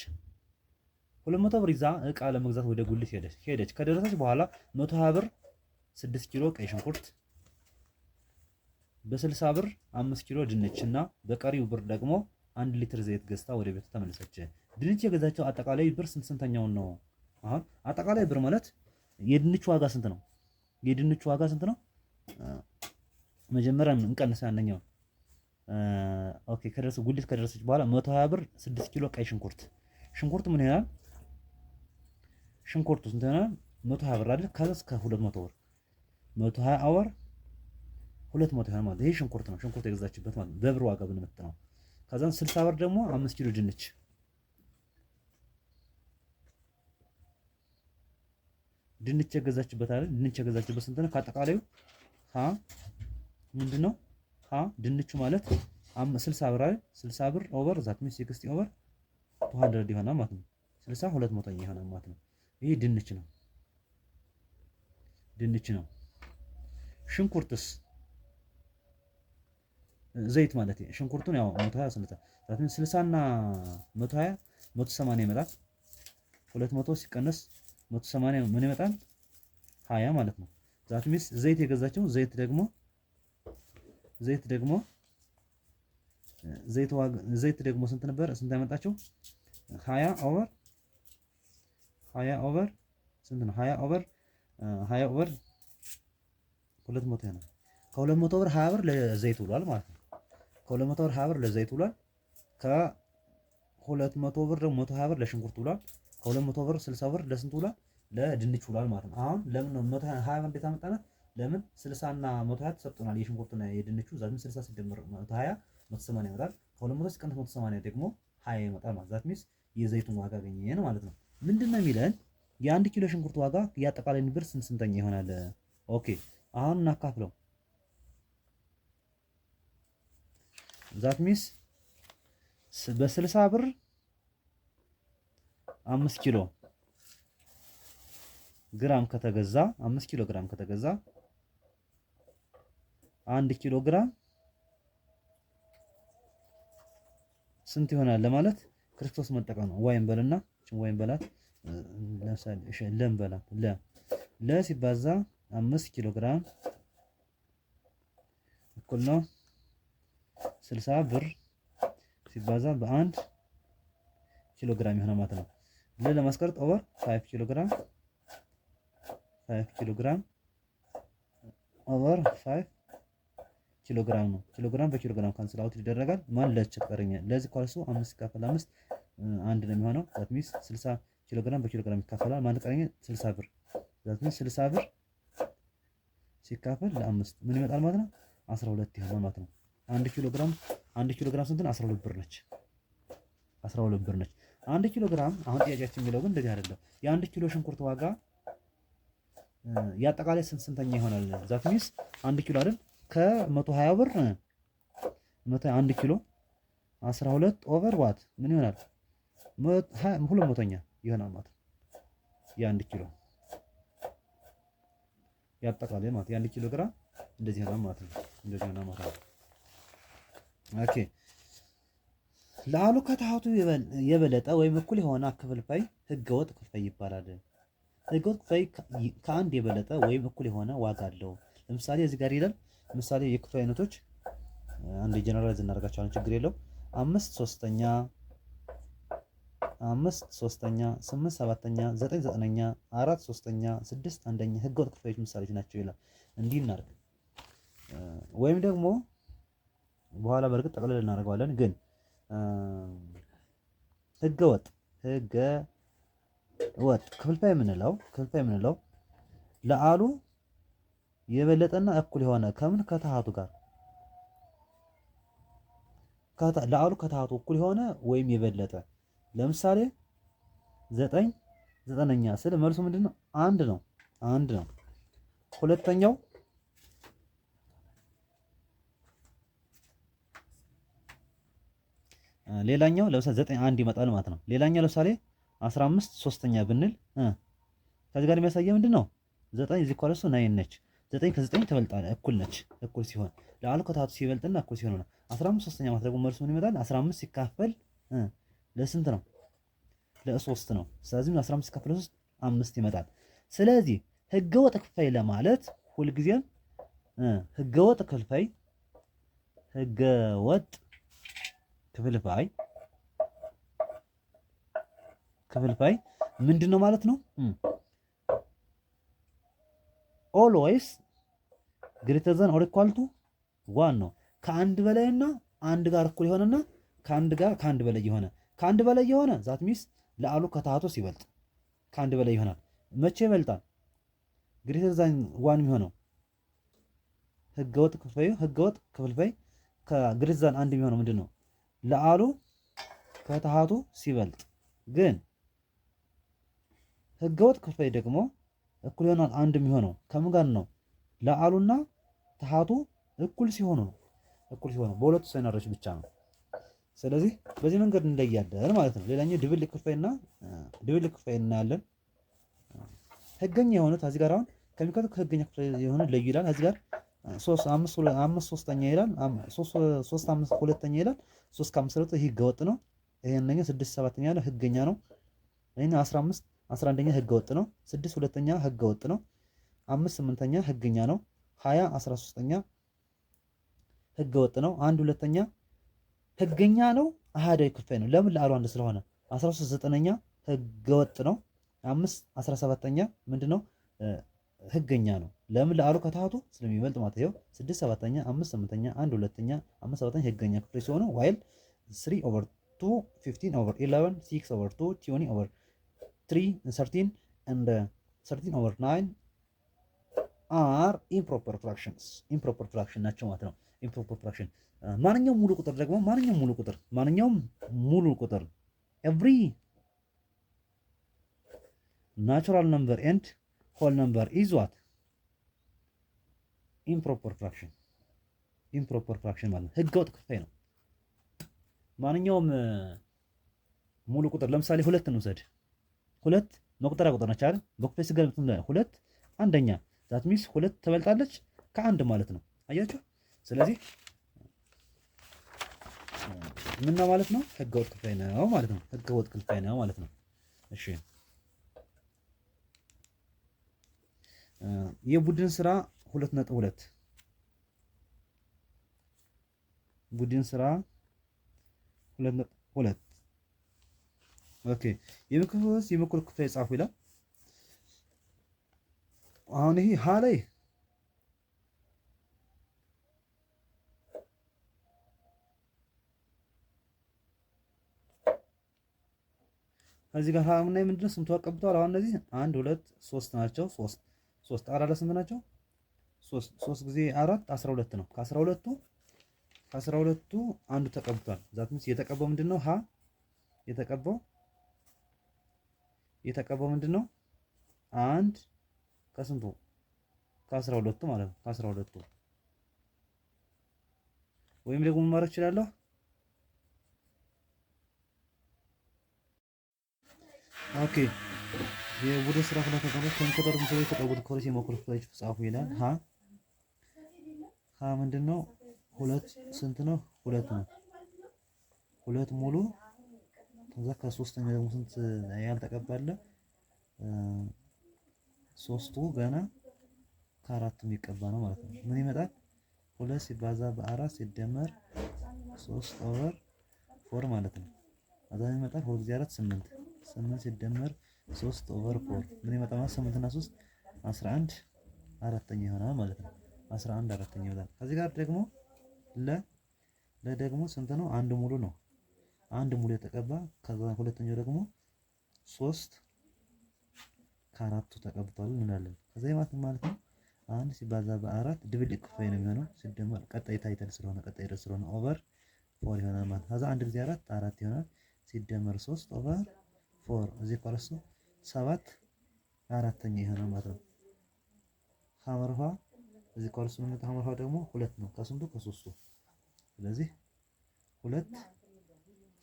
Speaker 1: 200 ብር ይዛ እቃ ለመግዛት ወደ ጉልት ሄደች። ከደረሰች በኋላ 120 ብር 6 ኪሎ ቀይ ሽንኩርት፣ በ60 ብር 5 ኪሎ ድንች እና በቀሪው ብር ደግሞ 1 ሊትር ዘይት ገዝታ ወደ ቤቱ ተመለሰች። ድንች የገዛቸው አጠቃላይ ብር ስንተኛውን ነው? አሁን አጠቃላይ ብር ማለት የድንቹ ዋጋ ስንት ነው? የድንቹ ዋጋ ስንት ነው? መጀመሪያ እንቀንስ ያንኛው ኦኬ። ጉሊት ከደረሰች በኋላ 120 ብር 6 ኪሎ ቀይ ሽንኩርት። ሽንኩርት ምን ይሆናል? ሽንኩርቱ ስንት ይሆናል? 120 ብር አይደል? ከዛ እስከ 200 ብር 120 ብር 200 ይሆናል ማለት ይሄ ሽንኩርት ነው። ሽንኩርት የገዛችበት ማለት በብር ዋጋ ብንመጥ ነው። ከዛን 60 ብር ደግሞ 5 ኪሎ ድንች የገዛችበት አይደል? ድንች የገዛችበት ስንት ነው? ከአጠቃላዩ ምንድነው? ድንቹ ማለት 60 ብር አይደል? 60 ብር ኦቨር ዛት ሚንስ 60 ኦቨር 200 ይሆናል ማለት ነው። 60 200 ይሆናል ማለት ነው። ይሄ ድንች ነው። ሽንኩርትስ ዘይት ማለት ሽንኩርቱን ያው 120 ዛት ሚንስ 60 እና 120 180 ይመጣል። 200 ሲቀነስ 180 ምን ይመጣል? 20 ማለት ነው። ዛት ሚንስ ዘይት የገዛቸው ዘይት ደግሞ ስንት ነበር? ስንት ያመጣቸው? 20 ኦቨር ስንት ነው? 20 ኦቨር 200 ነው። ከ200 ብር 20 ብር ለዘይት ውሏል ማለት ነው። ከ200 ብር 20 ብር ለዘይት ውሏል። ከ200 ብር ደግሞ 120 ብር ለሽንኩርት ውሏል። ከ200 ብር 60 ብር ለስንት ውሏል? ለድንች ውሏል ማለት ነው። አሁን ለምን ነው 120 ብር እንዴት አመጣናት? ለምን 60 እና 120 ተሰጥቶናል። የሽንኩርቱና የድንቹ ዛት 60 ሲደመር 120 180 ይመጣል። ከ200 ሲቀነስ 180 ደግሞ 20 ይመጣል ማለት ዛት ሚንስ የዘይቱን ዋጋ አገኘን ማለት ነው። ምንድነው የሚለን? የ1 ኪሎ ሽንኩርት ዋጋ ያጠቃላይ ብር ስንተኛ ይሆናል? ኦኬ አሁን እናካፍለው። ዛት ሚንስ በ60 ብር 5 ኪሎ ግራም ከተገዛ 5 ኪሎ ግራም ከተገዛ 1 ኪሎ ግራም ስንት ይሆናል ለማለት ክርስቶስ መጠቀም ነው። ዋይን በልና ዋይን በላት ለምሳሌ ለም በላት ለ ሲባዛ 5 ኪሎ ግራም እኩል ነው 60 ብር ሲባዛ በ1 ኪሎ ግራም ይሆናል ማለት ነው። ለማስቀረጥ ኦቨር 5 ኪሎ ግራም ኦቨር 5 ኪሎ ግራም ነው። ኪሎ ግራም በኪሎ ግራም ካንስል አውት ይደረጋል። ማን ለች ቀረኛል። ለዚህ ኳልሱ 5 ሲካፈል 5 1 ነው የሚሆነው። ዛት ሚንስ 60 ኪሎ ግራም በኪሎ ግራም ይካፈላል። ማን ቀረኛል? 60 ብር። ዛት ሚንስ 60 ብር ሲካፈል ለ5 ምን ይመጣል ማለት ነው? 12 ይሆናል ማለት ነው። 1 ኪሎ ግራም ስንት ነው? 12 ብር ነች። 1 ኪሎ ግራም አሁን ጥያቄያችን የሚለው ግን እንደዚህ አይደለም። የ1 ኪሎ ሽንኩርት ዋጋ ያጠቃላይ ስንተኛ ይሆናል? ዛት ሚንስ 1 ኪሎ አይደል? ከ120 ብር 1 ኪሎ 12 ኦቨር ዋት ምን ይሆናል? 200ኛ ይሆናል ማለት ነው። የ1 ኪሎ ያጠቃላይ ማለት የ1 ኪሎ ግራም እንደዚህ ይሆናል ማለት ነው። ኦኬ ለአሉ ከታህቱ የበለጠ ወይም እኩል የሆነ ክፍልፋይ ህገወጥ ክፍልፋይ ይባላል። ህገወጥ ክፍልፋይ ከአንድ የበለጠ ወይም እኩል የሆነ ዋጋ አለው። ለምሳሌ እዚህ ጋር ይላል። ምሳሌ የክፍልፋይ አይነቶች አንድ ጀነራላይዝ እናደርጋቸዋለን፣ ችግር የለው። 5 ሶስተኛ 8 ሰባተኛ 9 ዘጠነኛ 4 ሶስተኛ 6 አንደኛ ህገወጥ ክፍያዎች ምሳሌዎች ናቸው ይላል። እንዲህ እናድርግ። ወይም ደግሞ በኋላ በእርግጥ ጠቅልል እናደርገዋለን። ግን ህገወጥ ክፍልፋይ የምንለው ለአሉ የበለጠና እኩል የሆነ ከምን ከተሃቱ ጋር ለአሉ ከተሃቱ እኩል የሆነ ወይም የበለጠ ለምሳሌ 9 ዘጠነኛ ስል መልሱ ምንድነው? አንድ ነው። ሁለተኛው ሌላኛው ለምሳሌ 9 1 ይመጣል ማለት ነው። ሌላኛው ለምሳሌ 15 ሶስተኛ ብንል ከዚህ ጋር የሚያሳየው ምንድነው? 9 እዚህ ኳልሱ 9 ነች። 9 ከ9 ትበልጣለች፣ እኩል ነች። እኩል ሲሆን ለአሉ ከተሃቱ ሲበልጥና እኩል ሲሆን ነው። 15 ሶስተኛ ማለት ደግሞ መልሱ ምን ይመጣል? 15 ሲካፈል ለስንት ነው? ለ3 ነው። ስለዚህ 15 ሲካፈል ለ3 5 ይመጣል። ስለዚህ ህገወጥ ክፍልፋይ ለማለት ሁልጊዜም ህገወጥ ክፍልፋይ ምንድነው ማለት ነው? ኦልዌይስ ግሬተር ዘን ኦር ኢኳል ቱ 1 ነው። ከአንድ በላይና አንድ ጋር እኩል የሆነና ከአንድ በላይ የሆነ ዛት ሚስ ለአሉ ከተሃቱ ሲበልጥ ከአንድ በላይ ይሆናል። መቼ ይበልጣል? ግሬተር ዘን 1 የሚሆነው ህገወጥ ክፍልፋይ ከግሬተር ዘን 1 የሚሆነው ምንድነው? ለአሉ ከተሃቱ ሲበልጥ። ግን ህገወጥ ክፍልፋይ ደግሞ እኩል ይሆናል አንድ የሚሆነው ከምን ጋር ነው? ለአሉና ተሃቱ እኩል ሲሆኑ ነው። በሁለቱ ሳይናሮች ብቻ ነው። ስለዚህ በዚህ መንገድ እንለያለን ማለት ነው። ሌላኛው ድብልቅ ክፍልፋይ እናያለን። ህገኛ የሆኑት እዚህ ጋር አሁን ከሚከተሉት ከህገኛ ክፍልፋይ የሆኑ ለዩ ይላል። እዚህ ጋር 5 ሶስተኛ ይላል፣ 3 5 ሁለተኛ ይላል፣ 3 ከ5 ይሄ ህገወጥ ነው። ይሄንኛው 6 ሰባተኛ ነው፣ ህገኛ ነው። ይሄን 15 11ኛ ህገወጥ ነው። 6 ሁለተኛ ህገወጥ ነው። 5 8ኛ ህገኛ ነው። 20 13ኛ ህገወጥ ነው። 1 ሁለተኛ ህገኛ ነው። አሃዳዊ ክፍልፋይ ነው። ለምን? ለአሉ አንድ ስለሆነ። 13 ዘጠነኛ ህገወጥ ነው። 5 17ኛ ምንድነው? ህገኛ ነው። ለምን? ለአሉ ከተሃቱ ስለሚበልጥ ማለት ነው። 6 ሰባተኛ 5 8ኛ 1 ሁለተኛ 5 7ኛ ህገኛ ክፍልፋይ ሲሆኑ ዋይል 3/2 15/11 6/2 20/3 13 and 13/9 are improper fraction ናቸው ማለት ነው። improper fraction ማንኛውም ሙሉ ቁጥር every natural number and whole number is what? improper fraction ማለት ነው። ህገወጥ ክፍልፋይ ነው። ማንኛውም ሙሉ ቁጥር ለምሳሌ 2 እንውሰድ። 2 መቁጠሪያ ቁጥር ነች አይደል? በክፍልፋይ ሲገለጽ ሁለት አንደኛ ዛት ሚስ 2 ትበልጣለች ከአንድ ማለት ነው። አያችሁ? ስለዚህ ምን ነው ማለት ነው? ህገወጥ ክፍልፋይ ነው ማለት ነው። እሺ የቡድን ስራ 2.2 ቡድን ስራ 2.2 ኦኬ። የምክር ክፍልፋይ ጻፉ ይላል። አሁን ይሄ ሀ ላይ እዚህ ጋር ሀ እና ምንድነው ስንቱ አቀብተዋል? አሁን እነዚህ 1 2 3 ናቸው። 3 አራት ስንት ናቸው? 3 ጊዜ 4 12 ነው። ከ12ቱ አንዱ ተቀብቷል። ዛት ሚንስ የተቀባው ምንድነው? ሀ የተቀባው ምንድነው? 1 ከስንቱ? ከ12ቱ ማለት ነው። ከ12ቱ ወይም ደግሞ ማድረግ እችላለሁ ኦኬ። የቡድን ስራ 2.2 ከሚቆጠሩ ምስሎች የተቀቡት ኮርስ የመኩር ክፍሎች ጻፉ ይላል። ሀ ምንድነው? 2 ስንት ነው? 2 ነው። 2 ሙሉ ከዛ ከሶስተኛ ደግሞ ስንት ያልተቀባለ? 3ቱ ገና ከአራቱ የሚቀባ ነው ማለት ነው። ምን ይመጣል? 2 ሲባዛ በ4 ሲደመር 3/4 ፎር ማለት ነው። ከዛ ይመጣል 2 ጊዜ 4 8 8 ሲደመር 3 ኦቨር 4 ምን ይመጣል ማለት 8 እና 3 11 አራተኛ ይሆናል ማለት ነው። 11 አራተኛ ይሆናል። ከዚህ ጋር ደግሞ ለደግሞ ስንት ነው? አንድ ሙሉ ነው። አንድ ሙሉ የተቀባ ከዛ ሁለተኛው ደግሞ 3 ከአራቱ ተቀብቷል እንላለን። ከዛ ማለት ነው አንድ ሲባዛ በአራት ድብልቅ ክፍል ነው የሚሆነው ሲደመር ቀጣይ ታይተል ስለሆነ ቀጣይ ድረስ ስለሆነ ኦቨር 4 ይሆናል ማለት ነው። ከዛ አንድ ጊዜ 4 4 ይሆናል ሲደመር 3 ኦቨር 4 እዚህ ቆርሶ 7 አራተኛ ይሆናል ማለት ነው። ሐመርሃ እዚህ ቆርሶ ምን ሐመርሃ ደግሞ 2 ነው ከስንቱ ከሶስቱ። ስለዚህ 2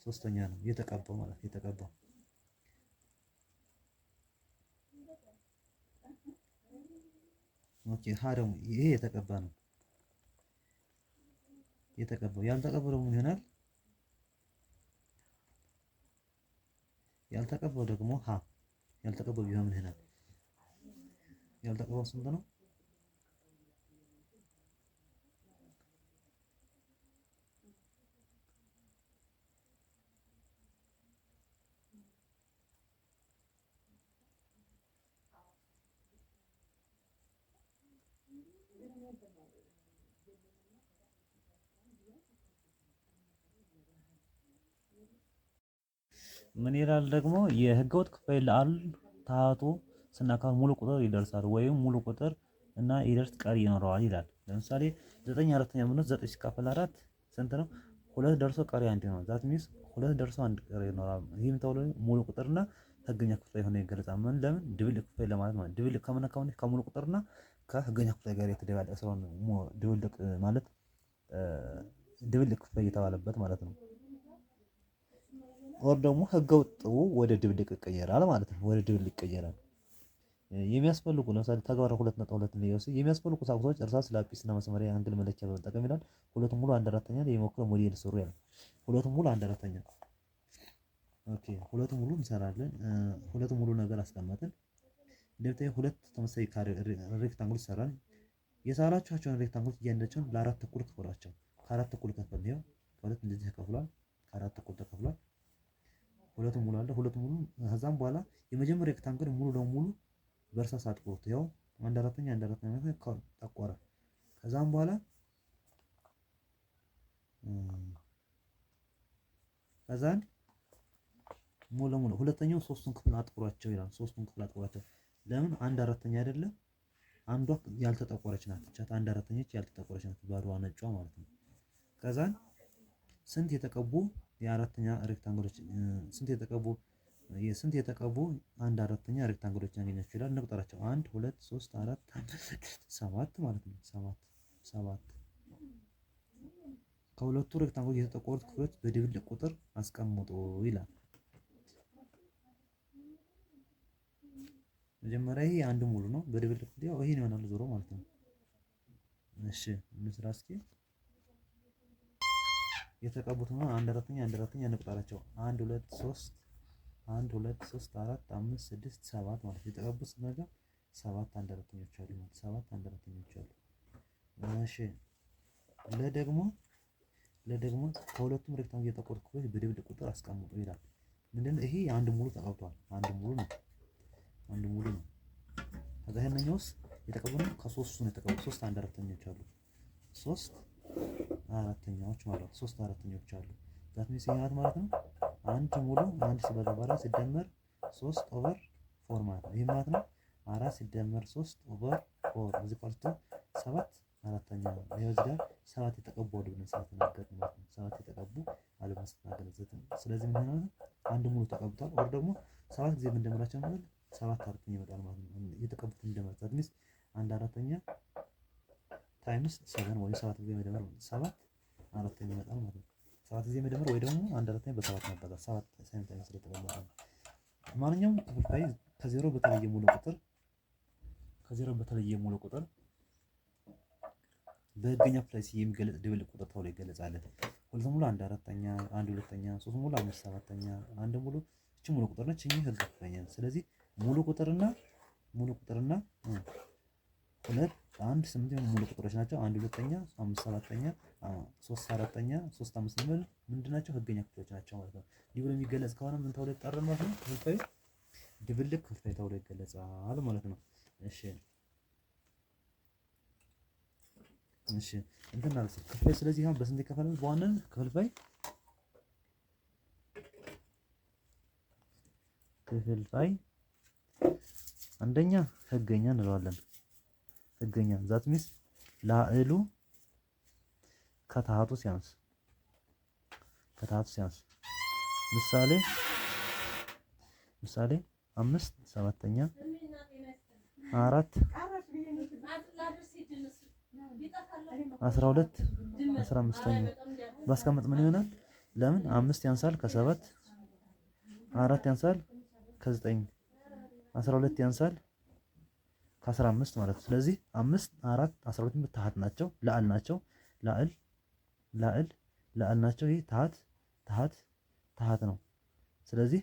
Speaker 1: ሶስተኛ ነው የተቀባው ማለት የተቀባው። ኦኬ ሀ ደግሞ ይሄ የተቀባ ነው። የተቀባው ያልተቀባው ምን ይሆናል? ያልተቀባው ደግሞ ሀ ያልተቀባው ቢሆን ምን ይሆናል? ያልተቀባው ስንት ነው? ምን ይላል ደግሞ የህገወጥ ክፍል ለአል ታሃቱ ስናካል ሙሉ ቁጥር ይደርሳል ወይም ሙሉ ቁጥር እና ይደርስ ቀሪ ይኖረዋል ይላል። ለምሳሌ 9 አራተኛ ብንወስድ 9 ሲካፈል 4 ስንት ነው? 2 ደርሶ ቀሪ 1 ነው። ዛት ሚንስ 2 ደርሶ 1 ቀሪ ይኖራል። ይሄም ተብሎ ሙሉ ቁጥርና ህገኛ ክፍል የሆነ ይገለጻል። ምን ለምን ድብልቅ ክፍል ለማለት ማለት ድብልቅ ከሙሉ ቁጥርና ከህገኛ ክፍል ጋር የተደባለቀ ስለሆነ ድብልቅ ማለት ድብልቅ ክፍል የተባለበት ማለት ነው። ኦር ደግሞ ህገወጡ ወደ ድብልቅ ይቀየራል ማለት ነው። ወደ ድብልቅ ይቀየራል። የሚያስፈልጉ ለምሳሌ ተግባር 2.2 ነው ይወስ የሚያስፈልጉ ቁሳቁሶች እርሳስ፣ ላጲስ እና መስመሪያ አንግል መለኪያ በመጠቀም ይላል። ሁለቱም ሙሉ አንድ አራተኛ የሞክረው ሞዴል ስሩ ይላል። ሁለቱም ሙሉ አንድ አራተኛ ኦኬ፣ ሁለቱም ሙሉ እንሰራለን። ሁለቱም ሙሉ ነገር አስቀመጥን። እንደምታዩ ሁለት ተመሳሳይ ሬክታንግል ሰራን። የሳላችኋቸውን ሬክታንግል እያንዳንዳቸውን ለአራት እኩል ክፈሏቸው። ከአራት እኩል ከፈልን ይኸው ሁለት እንደዚህ ተከፍሏል። ከአራት እኩል ተከፍሏል። ሁለቱም ሙሉ አለ። ሁለቱም ሙሉ ከዛም በኋላ የመጀመሪያው ሬክታንግል ሙሉ ለሙሉ በእርሳስ አጥቁሩት። ያው አንድ አራተኛ ጠቆረ። ከዛም በኋላ ከዛን ሙሉ ለሙሉ ሁለተኛው ሶስቱን ክፍል አጥቁሯቸው ይላል። ሶስቱን ክፍል አጥቁሯቸው ለምን? አንድ አራተኛ አይደለ? አንዷ ያልተጠቆረች ናት። ቻት አንድ አራተኛች ያልተጠቆረች ናት። ባዶዋ ነጯ ማለት ነው። ከዛን ስንት የተቀቡ የአራተኛ ሬክታንግሎች ስንት የተቀቡ አንድ አራተኛ ሬክታንግሎች ያገኛችሁ ይላል። እንቁጠራቸው 1 2 3 4 5 6 7 ማለት ነው። 7 ከሁለቱ ሬክታንግሎች የተጠቆሩት ክፍሎች በድብልቅ ቁጥር አስቀምጡ ይላል። መጀመሪያ ይሄ አንድ ሙሉ ነው። በድብልቅ ያው ይሄን ይሆናል ዞሮ ማለት ነው። እሺ እንስራ እስኪ የተቀቡት ነው። አንድ አራተኛ እንቁጠራቸው 1 2 3 1 2 3 4 5 6 7 ማለት የተቀቡት ነገር 7 አንድ አራተኞች አሉ ማለት 7 አንድ አራተኞች አሉ። እሺ ለደግሞ ከሁለቱም ሬክታንግል የተቆረጡ ክፍሎች በድብልቅ ቁጥር አስቀምጡ ይላል። ምንድነው ይሄ? አንድ ሙሉ ተቀብቷል። አንድ ሙሉ ነው። ከዛ ይሄንኛውስ የተቀበሉ ከሶስቱ ነው የተቀበሉ። 3 አንድ አራተኞች አሉ። 3 አራተኛዎች ማለት 3 አራተኞች አሉ። ዛት ሚንስ ይሄናት ማለት ነው። አንድ ሙሉ አንድ ሲባዛ በአራት ሲደመር 3 ኦቨር 4 ማለት ነው። ይሄ ማለት ነው 4 ሲደመር 3 ኦቨር 4 እዚህ ፓርት 7 አራተኛ ነው። ይሄው እዚህ ጋር 7 የተቀቡ አሉ ብለን ስለተናገርን ማለት ነው። 7 የተቀቡ አሉ ብለን ስለተናገርን ስለዚህ ምን ሆነ? አንድ ሙሉ ተቀብቷል። ኦር ደግሞ 7 ጊዜ እንደምራቸው ማለት 7 አራተኛ ይመጣል ማለት ነው። የተቀቡት እንደምራ ዛት ሚንስ አንድ አራተኛ ታይምስ 7 ወይ 7 ጊዜ መደመር 7 አራተኛ ይመጣል ማለት ነው። 7 ጊዜ መደመር ወይ ደግሞ አንድ አራተኛ በ7 ማባዛት 7 ሳይንታይምስ ስለተቀመጠ ነው። ማንኛውም ክፍልፋይ ከዜሮ በተለየ ሙሉ ቁጥር በህገኛ ክፍልፋይ የሚገለጽ ድብልቅ ቁጥር ተብሎ ይገለጻል። ሁለት ሙሉ አንድ አራተኛ፣ አንድ ሁለተኛ፣ 3 ሙሉ 5 ሰባተኛ፣ አንድ ሙሉ እቺ ሙሉ ቁጥር ነች። እኚህ ህገ ክፍልፋይ ነው። ስለዚህ ሙሉ ቁጥርና ሁለት አንድ 8 ሙሉ ቁጥሮች ናቸው። አንድ ሁለተኛ፣ 5 ሰባተኛ፣ 3/4ኛ 3/5 ምንድን ናቸው? ህገኛ ክፍሎች ናቸው ማለት ነው። እንዲህ ብሎ የሚገለጽ ከሆነ ምን ተብሎ ይጠራል ማለት ነው? ክፍልፋዩ ድብልቅ ክፍልፋይ ተብሎ ይገለጻል ማለት ነው። እሺ እንትን ማለት ነው ክፍልፋይ። ስለዚህ አሁን በስንት ይከፈላል? በዋናነት ክፍልፋይ አንደኛ ህገኛ እንለዋለን። ህገኛ ዛት ሚስ ላዕሉ ከታህቱ ሲያንስ ምሳሌ 5/7ኛ 4/12/15ኛ ባስቀምጥ ምን ይሆናል? ለምን 5 ያንሳል ከ7፣ 4 ያንሳል ከ9፣ 12 ያንሳል ከ15 ማለት ነው። ስለዚህ 5፣ 4፣ 12 ታህት ናቸው፣ ላዕል ናቸው። ላዕል ናቸው። ይሄ ታህት ነው። ስለዚህ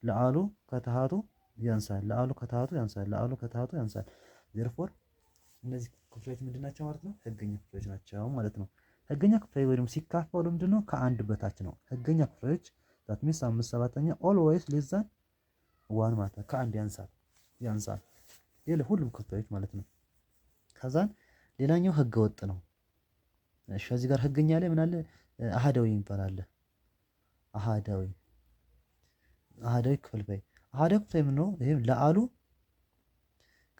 Speaker 1: ለአሉ ከታህቱ ያንሳል። ዜርፎር እነዚህ ክፍሎች ምንድን ናቸው ማለት ነው? ህገኛ ክፍሎች ናቸው ማለት ነው። ህገኛ ክፍሎች ወይም ሲካፈሉ ምንድነው? ከአንድ በታች ነው። ህገኛ ክፍሎች ዛት ሚንስ 5/7ኛ ኦልዌይስ ሌስ ዛን 1 ማለት ነው። ከአንድ ያንሳል ሁሉም ክፍሎች ማለት ነው። ከዛን ሌላኛው ህገ ወጥ ነው። እሺ እዚህ ጋር ህገኛ ላይ ምን አለ? አሃዳዊ ይባላል። አሃዳዊ ክፍልፋይ ምን ነው? ይሄም ለአሉ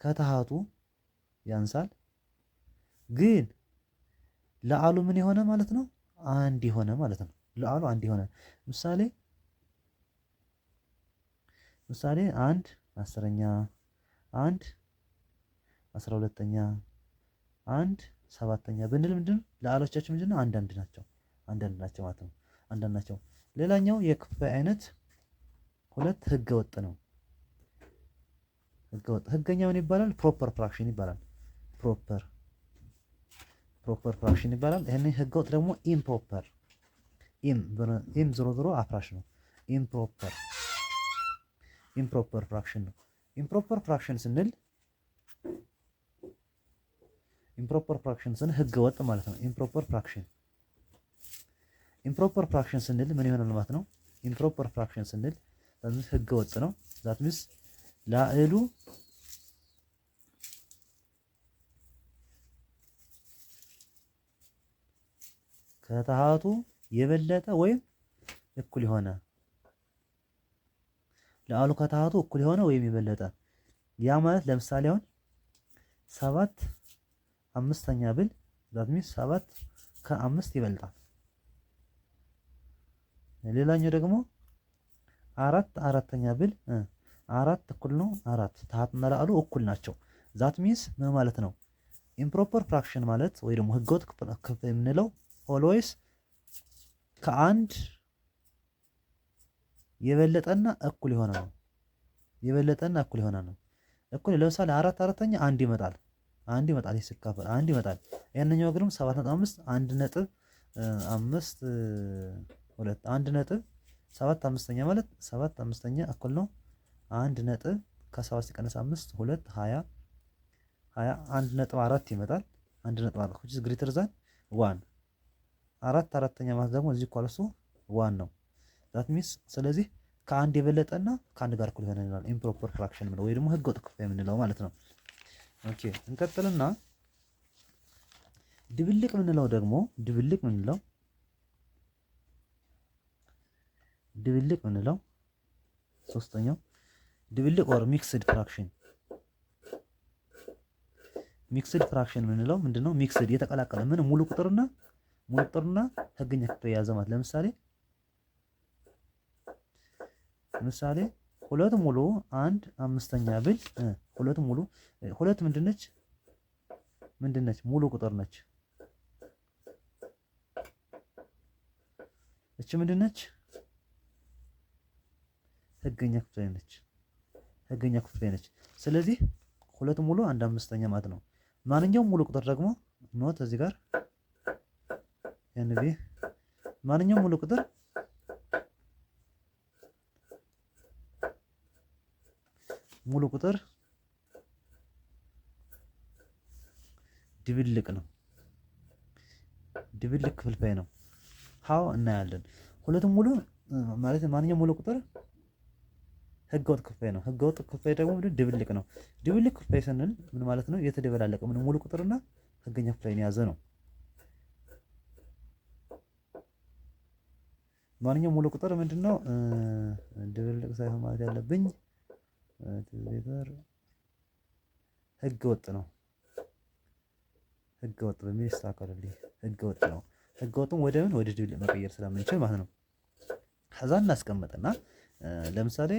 Speaker 1: ከታህቱ ያንሳል፣ ግን ለአሉ ምን የሆነ ማለት ነው? አንድ የሆነ ማለት ነው። ለአሉ አንድ የሆነ ምሳሌ 1/10ኛ 1/12ኛ 1/7ኛ ብንል ምንድነው? ለአሎቻችን ምንድነው? አንዳንድ ናቸው ማለት ነው። አንዳንድ ናቸው። ሌላኛው የክፍልፋይ አይነት ሁለት ህገ ወጥ ነው። ህገኛ ምን ይባላል? ፕሮፐር ፍራክሽን ይባላል። ፕሮፐር ፍራክሽን ይባላል። ይሄን ህገ ወጥ ደግሞ ኢምፕሮፐር ዞሮ አፍራሽ ነው። ኢምፕሮፐር ፍራክሽን ነው። ኢምፕሮፐር ፍራክሽን ስንል ህገ ወጥ ማለት ነው። ኢምፕሮፐር ፍራክሽን ስንል ምን ይሆናል ማለት ነው? ኢምፕሮፐር ፍራክሽን ስንል ህገ ወጥ ነው። ዛት ሚንስ ላዕሉ ከታህቱ የበለጠ ወይም እኩል የሆነ ወይም የበለጠ። ያ ማለት ለምሳሌ አሁን 7/5ኛ ብል ዛት ሚንስ 7 ከ5 ይበልጣል። ሌላኛው ደግሞ 4/4ኛ ብል 4 እኩል ነው። 4 ታህትና ላዕሉ እኩል ናቸው። ዛት ሚንስ ምን ማለት ነው? ኢምፕሮፐር ፍራክሽን ማለት ወይ ደግሞ ህገወጥ ክፍልፋይ የምንለው ኦልዌይስ ከአንድ የበለጠና እኩል የሆነ ነው። እኩል ለምሳሌ 4/4ኛ አንድ ይመጣል ሲካፈል አንድ ይመጣል። ያንኛው ግን 7.5 1.5ኛ ማለት 7/5ኛ እኩል ነው 1 ከ7 ሲቀነስ 5 2 20 1.4 ይመጣል። 1.4 which is greater than 1 4/4ኛ ማለት ደግሞ እዚህ ኳልሱ 1 ነው። that means ስለዚህ ከአንድ የበለጠና ከአንድ ጋር እኩል የሆነ ይሆናል ኢምፕሮፐር ፍራክሽን ወይ ደግሞ ህገወጥ ክፍልፋይ የምንለው ማለት ነው። ኦኬ እንቀጥልና ድብልቅ ምንለው ሶስተኛው ድብልቅ ኦር ሚክስድ ፍራክሽን ምንለው ምንድነው? ሚክስድ የተቀላቀለ ምን ሙሉ ቁጥርና ህገኛ ክፍልፋይ የያዘ ማለት ለምሳሌ 2 ሙሉ 1/5ኛ ብል 2 ሙሉ 2 ምንድነች? ሙሉ ቁጥር ነች። እቺ ምንድነች? ህገኛ ክፍልፋይ ነች። ስለዚህ 2 ሙሉ 1/5ኛ ማለት ነው። ማንኛውም ሙሉ ቁጥር ደግሞ ኖት እዚህ ጋር ማንኛውም ሙሉ ቁጥር ድብልቅ ነው። ድብልቅ ክፍልፋይ ነው። ሀው እናያለን። ሁለቱም ሙሉ ማለት ማንኛውም ሙሉ ቁጥር ህገወጥ ክፍልፋይ ነው። ህገወጥ ክፍልፋይ ደግሞ ድብልቅ ነው። ድብልቅ ክፍልፋይ ስንል ምን ማለት ነው? የተደበላለቀ ምን ሙሉ ቁጥርና ህገኛ ክፍልፋይን የያዘ ነው። ማንኛውም ሙሉ ቁጥር ምንድነው? ድብልቅ ሳይሆን ማለት ያለብኝ ህገወጥ ነው። ህገወጥ በሚል ይስተካከልልኝ። ህገወጥ ነው። ህገወጥም ወደ ምን ወደ ድብልቅ መቀየር ስለምንችል ማለት ነው። ከዛ እናስቀምጥና ለምሳሌ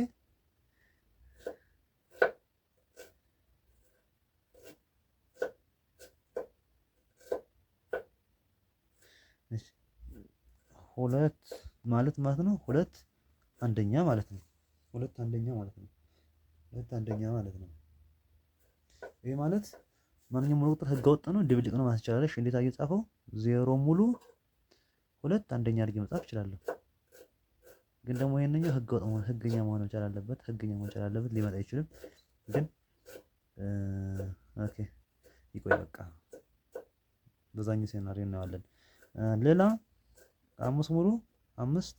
Speaker 1: ሁለት ማለት ነው ሁለት አንደኛ ማለት ነው። ሁለት አንደኛ ማለት ነው። ሁለት አንደኛ ማለት ነው። ይሄ ማለት ማንኛውም ሙሉ ቁጥር ህገወጥ ነው፣ ድብልቅ ነው ማለት ይቻላል። እንዴት አየጻፈው? ዜሮ ሙሉ ሁለት አንደኛ አድርጌ መጻፍ እችላለሁ። ግን ደግሞ ይሄንኛው ህገወጥ መሆን ህገኛ መሆን መቻል አለበት። ህገኛ መሆን መቻል አለበት። ሊመጣ አይችልም። ግን ኦኬ ይቆይ በቃ በዛኛው ሴናሪዮ እናየዋለን። ሌላ አምስት ሙሉ አምስት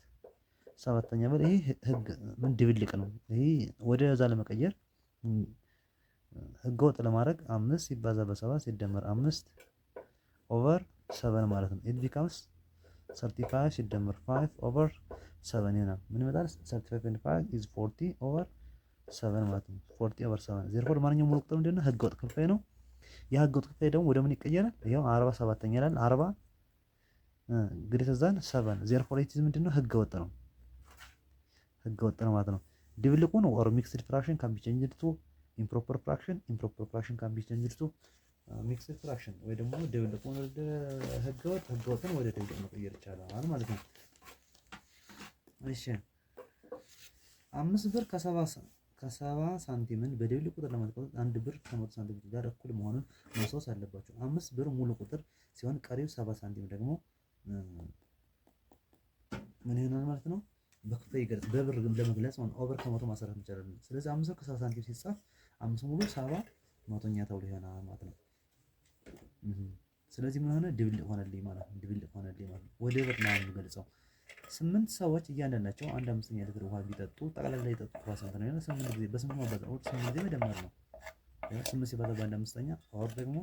Speaker 1: ሰባተኛ በል ይሄ ህግ ምን ድብልቅ ነው። ይሄ ወደዛ ለመቀየር ህገወጥ ለማድረግ አምስት ሲባዛ በሰባት ሲደመር አምስት ኦቨር ሰቨን ማለት ነው። ኢት ቢካምስ 35 ሲደመር 5 ኦቨር 7 ይሆናል። ምን ይመጣል? 35.5 ኢዝ 40 ኦቨር 7 ማለት ነው። 40 ኦቨር 7 ዜርፎር ማንኛውም ሙሉ ቁጥር ምንድነው? ህገወጥ ክፍልፋይ ነው። የህገወጥ ክፍልፋይ ደግሞ ወደ ምን ይቀየራል? ይሄው 47ኛ ይላል። 40 ግዴታ ዛን 7 ዜርፎር ኢት ኢዝ ምንድነው? ህገወጥ ነው። ህገወጥ ነው ማለት ነው። ድብልቁን ኦር ሚክስድ ፍራክሽን ካን ቢ ቼንጅድ ቱ ኢምፕሮፐር ፍራክሽን፣ ኢምፕሮፐር ፍራክሽን ካን ቢ ቼንጅድ ቱ ሚክስድ ፍራክሽን ወይ ደግሞ ድብልቁን ወደ ህገወጥ፣ ህገወጥን ወደ ድብልቅ መቀየር ይቻላል ማለት ነው። እሺ 5 ብር ከሰባ ሳንቲምን በድብልቅ ቁጥር ለማስቀመጥ 1 ብር ከ100 ሳንቲም ጋር እኩል መሆኑን ማስታወስ አለባቸው። 5 ብር ሙሉ ቁጥር ሲሆን ቀሪው 70 ሳንቲም ደግሞ ምን ይሆናል ማለት ነው? በክፍልፋይ ይገለጽ በብር ለመግለጽ ማለት ኦቨር ከመቶ ማሰራት እንችላለን። ስለዚህ 5 ብር ከ70 ሳንቲም ሲጻፍ 5 ሙሉ 70 መቶኛ ተብሎ ይሆናል ማለት ነው። ስለዚህ ምን ሆነ? ድብልቅ ሆነልኝ ማለት ነው። ድብልቅ ሆነልኝ ማለት ነው። ወደ ብር ነው የሚገልጸው። 8 ሰዎች እያንዳንዳቸው 1/5 ሊትር ውሃ ቢጠጡ ጠቅላላ የጠጡት ውሃ ስንት ነው? 8 ጊዜ በስንት ማባዛት? 8 ጊዜ መደመር ነው። 8 ሲባዛ በ1/5ኛ ኦር ደግሞ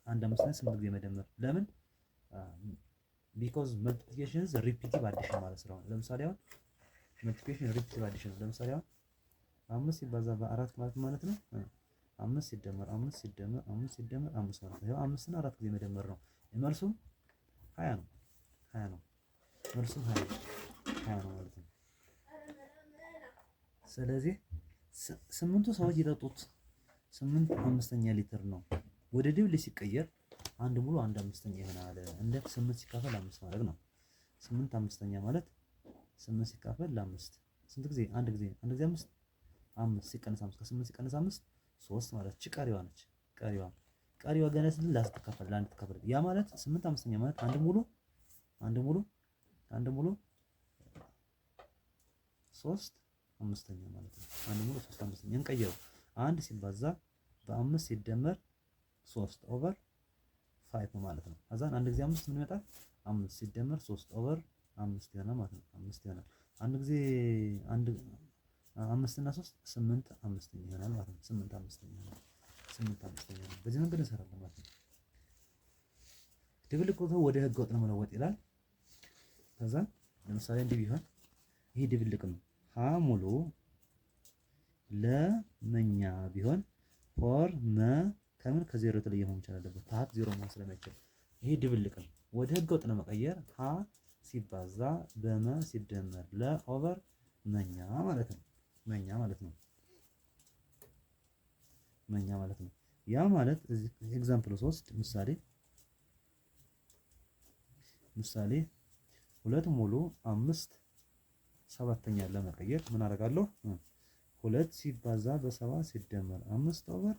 Speaker 1: 1/5ኛ 8 ጊዜ መደመር። ለምን? ቢኮዝ መልቲፕሊኬሽን ኢዝ ሪፒቲቭ አዲሽን ማለት ስለሆነ። ለምሳሌ አሁን መልቲፕሊኬሽን ሪፒቲቭ አዲሽን ለምሳሌ አሁን 5 ሲባዛ በ4 ማለት ነው 5 ሲደመር 5 ሲደመር 5 ሲደመር 5 ማለት ነው። ይሄው 5 እና 4 ጊዜ መደመር ነው። መልሱም 20 ነው። 20 ነው። መልሱም 20 ነው ማለት ነው። ስለዚህ 8ቱ ሰዎች የጠጡት 8/5ኛ ሊትር ነው። ወደ ድብልቅ ሲቀየር አንድ ሙሉ 1/5ኛ ይሆናል። እንደ 8 ሲካፈል 5 ማለት ነው። 8/5ኛ ማለት 8 ሲካፈል ለ5 ስንት ጊዜ? አንድ ጊዜ 5 5 ሲቀነስ 5 ከ8 ሲቀነስ 5 3 ማለት እቺ ቀሪዋ ነች። ቀሪዋ ገና ስንት ላስተካፈል ለአንድ ተካፈል። ያ ማለት 8/5ኛ ማለት አንድ ሙሉ 3/5ኛ ማለት ነው። አንድ ሙሉ 3/5ኛ እንቀይረው። 1 ሲባዛ በ5 ሲደመር 3 ኦቨር 5 ማለት ነው። አዛን አንድ ጊዜ 5 ምን ይመጣል? 5 ሲደመር 3 ኦቨር 5 ይሆናል ማለት ነው። 5 ይሆናል። አንድ ጊዜ 5 እና 3 8/5ኛ ይሆናል ማለት ነው። 8/5ኛ ይሆናል። 8/5ኛ ነው። በዚህ መንገድ እንሰራለን ማለት ነው። ድብልቅ ቁጥር ወደ ህገወጥ ነው መለወጥ ይላል። ከዛ ለምሳሌ እንዲህ ቢሆን ይሄ ድብልቅ ነው። ሀ ሙሉ ለመኛ ቢሆን ፎር መ ከምን ከዜሮ የተለየ መሆን ይችላል አለበት። ታህት ዜሮ መሆን ስለማይችል ይሄ ድብልቅ ነው። ወደ ህገወጥ ለመቀየር ሀ ሲባዛ በመ ሲደመር ለ ኦቨር መኛ ማለት ነው። መኛ ማለት ነው። ያ ማለት እዚህ ኤግዛምፕል 3 ምሳሌ 2 ሙሉ 5 ሰባተኛ ለመቀየር ምን አደርጋለሁ? 2 ሲባዛ በ7 ሲደመር 5 ኦቨር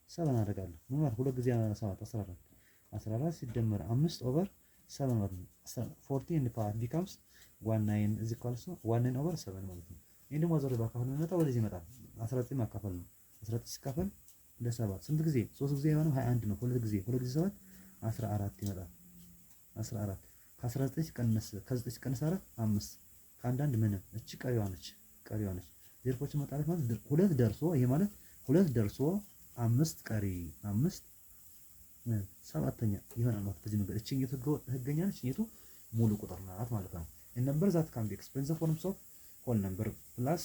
Speaker 1: 7 አደርጋለሁ። ምን ማለት 2 ጊዜ 7 14 ሲደመር 5 ኦቨር 7 ማለት ነው። 40 in part becomes 19 is equals to 19 over 7 ማለት ነው። ይሄ ደግሞ አዘር ባካፈል የሚመጣው ወደዚህ ይመጣል። 19 ማካፈል ነው። 19 ሲካፈል ለ7 ስንት ጊዜ? 3 ጊዜ ማለት 21 ነው። 2 ጊዜ 7 14 ይመጣል። 14 ከ19 ሲቀነስ ከ9 ሲቀነስ 4 5 ከአንዳንድ ምንም እቺ ቀሪዋ ነች። ዜሮዎችን መጣለት ማለት ሁለት ደርሶ ይሄ ማለት ሁለት ደርሶ 5 ቀሪ 5 ሰባተኛ ይሆናል ማለት በዚህ መንገድ እቺ ህገኛ ነች። እቺቱ ሙሉ ቁጥር ናት ማለት ነው። a number that can be expressed in the forms of whole number plus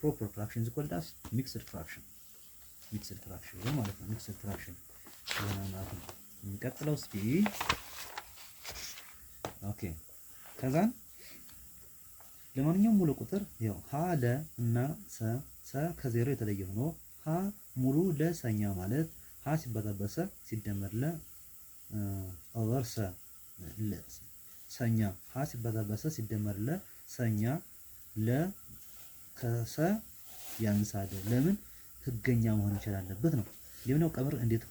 Speaker 1: proper fraction is called as mixed fraction ማለት ነው። mixed fraction ማለት ነው። እንቀጥለው እስኪ ኦኬ። ከዛን ለማንኛውም ሙሉ ቁጥር ያው ሀ ለ እና ሰ ከዜሮ የተለየ ሆኖ ሀ ሙሉ ለሰኛ ማለት ሀ ሲባዛ ሲደመር ለ ኦቨር ሰኛ ሀ ሲባዛ ሲደመር ለ ሰኛ ለ ከሰ ያንሳል። ለምን ህገኛ መሆን ይችላል አለበት ነው። የሚለው ቀመር እንዴት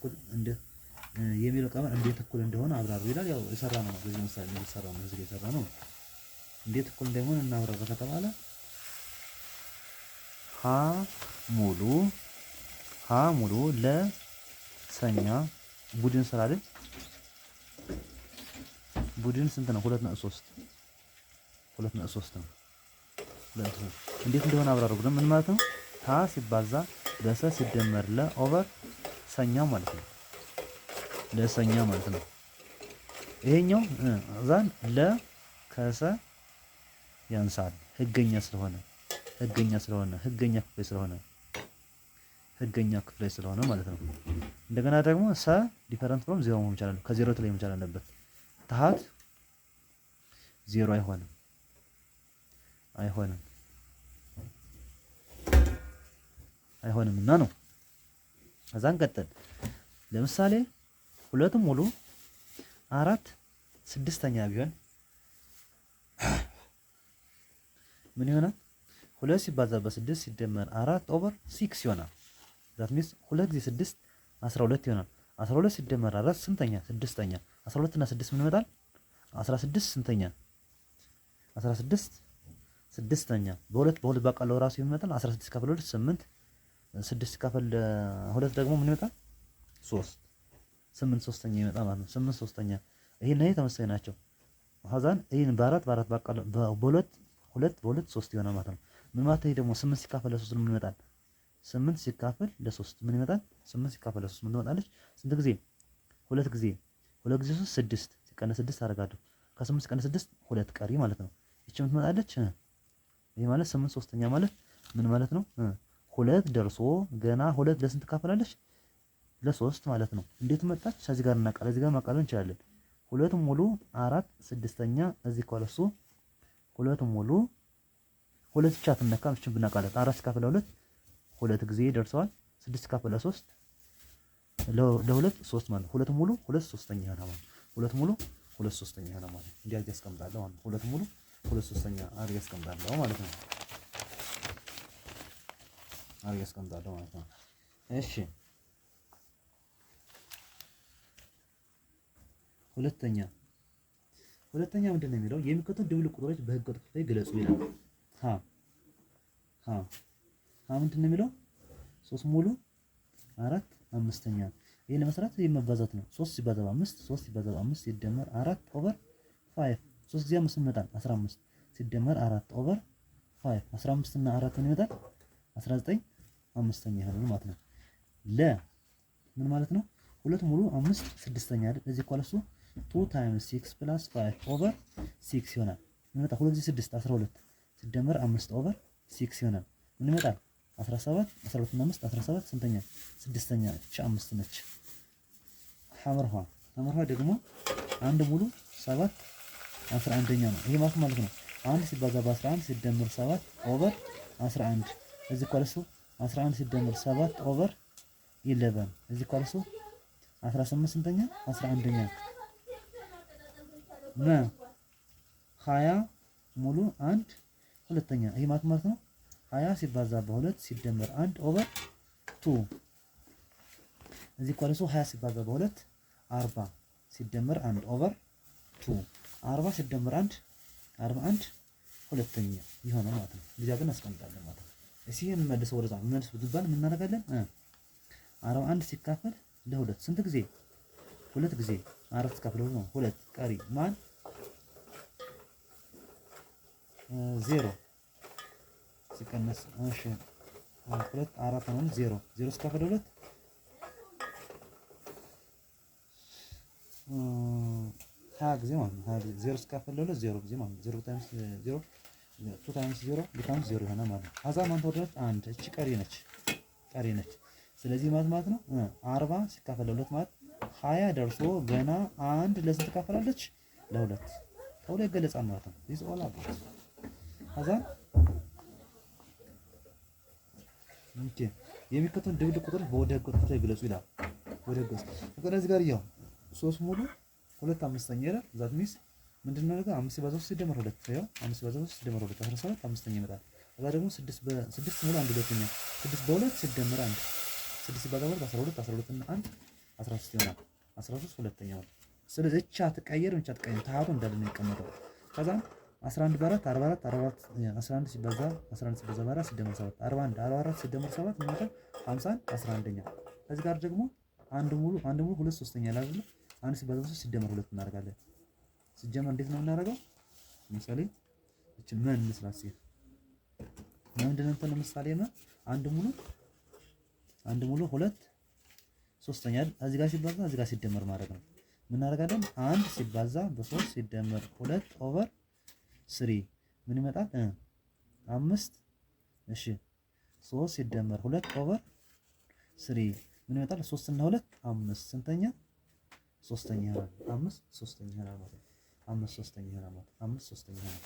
Speaker 1: እኩል እንደሆነ አብራሩ ይላል። ያው የሰራ ነው በዚህ ምሳሌ የሰራ ነው። እንዴት እኩል እንደሆነ እናብራራ ከተባለ ሀ ሙሉ ለሰኛ ቡድን ስራ አይደል? ቡድን ስንት ነው? 2.3 ነው። እንዴት እንደሆነ አብራሩ ብለን ምን ማለት ነው? ሀ ሲባዛ በሰ ሲደመር ለ ኦቨር ሰኛ ማለት ነው። ለሰኛ ማለት ነው። ይሄኛው ዛን ለ ከሰ ያንሳል ህገኛ ክፍል ስለሆነ ማለት ነው። እንደገና ደግሞ ሰ ዲፈረንት ፍሮም ዜሮ መሆን ይችላል። ከዜሮ ላይ መቻል አለበት። ታሃት ዜሮ አይሆንምና ነው። ከዛን ቀጥል ለምሳሌ ሁለቱም ሙሉ 4/6 ቢሆን ምን ይሆናል? 2 ሲባዛ በ6 ሲደመር 4 ኦቨር 6 ይሆናል። ዛት ሚንስ 2 ጊዜ 6 12 ይሆናል። 12 ሲደመር 4 ስንተኛ? 6ኛ። 12 እና 6 ምን ይመጣል? 16 ስንተኛ? 16 6ኛ። በሁለት ባቃለው ራሱ ይመጣል። 16 ሲካፈል 2 8 6 ሲካፈል 2 ደግሞ ምን ይመጣል? 3 8 3ኛ ይመጣል ማለት ነው። 8 3ኛ ይሄን ነው ተመሳሳይ ናቸው። ሀዛን ይሄን በ4 ባቃለው በሁለት 3 ይሆናል ማለት ነው። ምን ማለት ነው? ደግሞ 8 ሲካፈል ለ3 ምን ይመጣል? 8 ሲካፈል ለ3 ምን ይመጣል? 8 ሲካፈል ለ3 ምን ትመጣለች? ስንት ጊዜ? 2 ጊዜ 3 6 ሲቀነስ 6 አደርጋለሁ። ከ8 ሲቀነስ 6 2 ቀሪ ማለት ነው። እቺ ምን ትመጣለች? ይሄ ማለት 8 3ኛ ማለት ምን ማለት ነው? 2 ደርሶ ገና 2 ለስንት ትካፈላለች? ለ3 ማለት ነው። እንዴት መጣች? ከዚህ ጋር እናቃለን። እዚህ ጋር ማቃለን እንችላለን። ሁለቱም ሙሉ 4/6 እዚህ ኮለሱ ሁለቱም ሙሉ 2 ቻት እናካም እቺን ብናቃለን። 4 ሲካፈል 2 ጊዜ ደርሰዋል። 6 ሲካፈል 3 ለ2 3 ማለት ሁለቱም ሙሉ 2/3 ይሆናል ማለት ሁለት ሙሉ 2/3 ይሆናል ማለት እንዲህ አድርጌ አስቀምጣለሁ ማለት ሁለት ሙሉ 2/3 አድርጌ አስቀምጣለሁ ማለት ነው። እሺ ሁለተኛ ምንድን ነው የሚለው? የሚከተሉት ድብልቅ ቁጥሮች በህገ ወጥ ክፍል ግለጹ ይላል። ሀ ምንድን ነው የሚለው? 3 ሙሉ 4/5 ይሄን ለመስራት የመባዛት ነው። 3 ሲባዛ በ5 ሲደመር 4 ኦቨር 5 3 ጊዜ 5 ይመጣል 15 ሲደመር 4 ኦቨር 5 15 እና 4 ምን ይመጣል? 19/5 ይሆናል ማለት ነው። ለ ምን ማለት ነው? ሁለት ሙሉ 5/6 አይደል? እዚህ ኳልሱ 2 times 6 plus 5 over 6 ይሆናል። ምን ይመጣል? 2 ጊዜ 6 12 ሲደመር 5 over 6 ይሆናል። ምን ይመጣል? 17 12 እና 5 17 ስንተኛ? 6ኛ። እቺ 5 ነች። ሐመርሃ ደግሞ አንድ ሙሉ 7 11ኛ ነው። ይሄ ማለት ነው 1 ሲባዛ በ11 ሲደመር 7 ኦቨር 11 እዚህ ኳልሱ 11 ሲደመር 7 ኦቨር 11 እዚህ ኳልሱ 18 ስንተኛ? 11ኛ 20 ሙሉ 1 ሁለተኛ። ይሄ ማለት ነው 20 ሲባዛ በ2 ሲደመር 1 ኦቨር 2 እዚህ ኳልሱ 20 ሲባዛ በ2 40 ሲደመር 1 ኦቨር 2 40 ሲደመር 1 41 ሁለተኛ ይሆናል ማለት ነው። እዚህ ጋር እናስቀምጣለን ማለት ነው። እሺ የምንመልሰው ወደዛ ምን እናደርጋለን? 41 ሲካፈል ለ2 ስንት ጊዜ? ሁለት ጊዜ 4 ሲካፈል ነው 2 ቀሪ ማን 0 ሲቀነስ እሺ 2 4 ነው 0 0 ሲካፈል 2 20 ጊዜ ማለት ነው 20 ጊዜ 0 ሲካፈል 2 0 ጊዜ ማለት ነው 0 ታይምስ 0 2 ታይምስ 0 ቢካምስ 0 ይሆናል ማለት ነው። ከዛ ማን ተወደደች አንድ እቺ ቀሪ ነች ስለዚህ ማለት ነው 40 ሲካፈል 2 ማለት 20 ደርሶ ገና አንድ ለስንት ትካፈላለች ለሁለት ተብሎ ይገለጻል ማለት ነው። ዲስ ኦል አባውት ከዛ ኦኬ የሚከተሉ ድብልቅ ቁጥሮች በወደ ህግ ቁጥሮች ይገለጹ ይላል። ወደ ህግ ከዚህ ጋር ያው 3 ሙሉ 2 አምስተኛ ይላል። ዛት ሚስ ምንድነው ነገር 5 ሲባዛ 3 ሲደመር 2 ያው 5 ሲባዛ 3 ሲደመር 2 17 አምስተኛ ይመጣል። ከዛ ደግሞ 6 ሙሉ 1 ሁለተኛ 6 በ2 ሲደመር 1 6 ሲባዛ 2 12 12 እና 1 13 ይሆናል 13 ሁለተኛ ነው። ስለዚህ እቻ አትቀየርም ታሃቱ እንዳለ ነው የሚቀመጠው። ከዛ 11 በ4 44 44 11 ሲባዛ 4 ሲደመር 7 41 44 ሲደመር 7 ምን ይመጣል 50 11ኛ። ከዚህ ጋር ደግሞ አንድ ሙሉ 2 ሶስተኛ ላይ አይደል 1 ሲባዛ 3 ሲደመር 2 እናደርጋለን። ሲጀመር እንዴት ነው የምናደርገው? ለምሳሌ እቺ ምን መስራት ሲል ምንድነው እንትን ለምሳሌ አንድ ሙሉ 2 ሶስተኛ እዚህ ጋር ሲባዛ እዚህ ጋር ሲደመር ማድረግ ነው። ምን እናደርጋለን? 1 ሲባዛ በ3 ሲደመር 2 ኦቨር 3 ምን ይመጣል 5 እሺ 3 ሲደመር 2 ኦቨር 3 ምን ይመጣል 3 እና 2 5 ስንተኛ ሶስተኛ ይሆናል 5 ሶስተኛ ይሆናል ማለት ነው። 5 ሶስተኛ ይሆናል ማለት 5 ሶስተኛ ይሆናል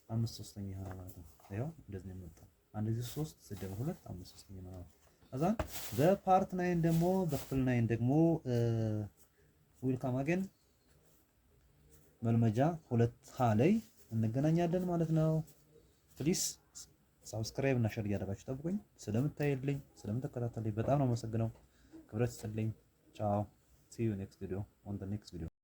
Speaker 1: 5 ሶስተኛ ይሆናል ማለት ነው። ያው እንደዚህ ነው የሚመጣው። አንድ ጊዜ 3 ሲደመር 2 5 ሶስተኛ ይሆናል። ከዛ በፓርት 9 ደግሞ በክፍል 9 ደግሞ ዌልካም አገን መልመጃ 2 ላይ እንገናኛለን ማለት ነው። ፕሊስ ሳብስክራይብ እና ሼር እያደረጋችሁ ጠብቁኝ። ስለምታዩልኝ ስለምትከታተሉኝ በጣም ነው የማመሰግነው። ክብረት ይስጥልኝ። ቻው see you next video on the next video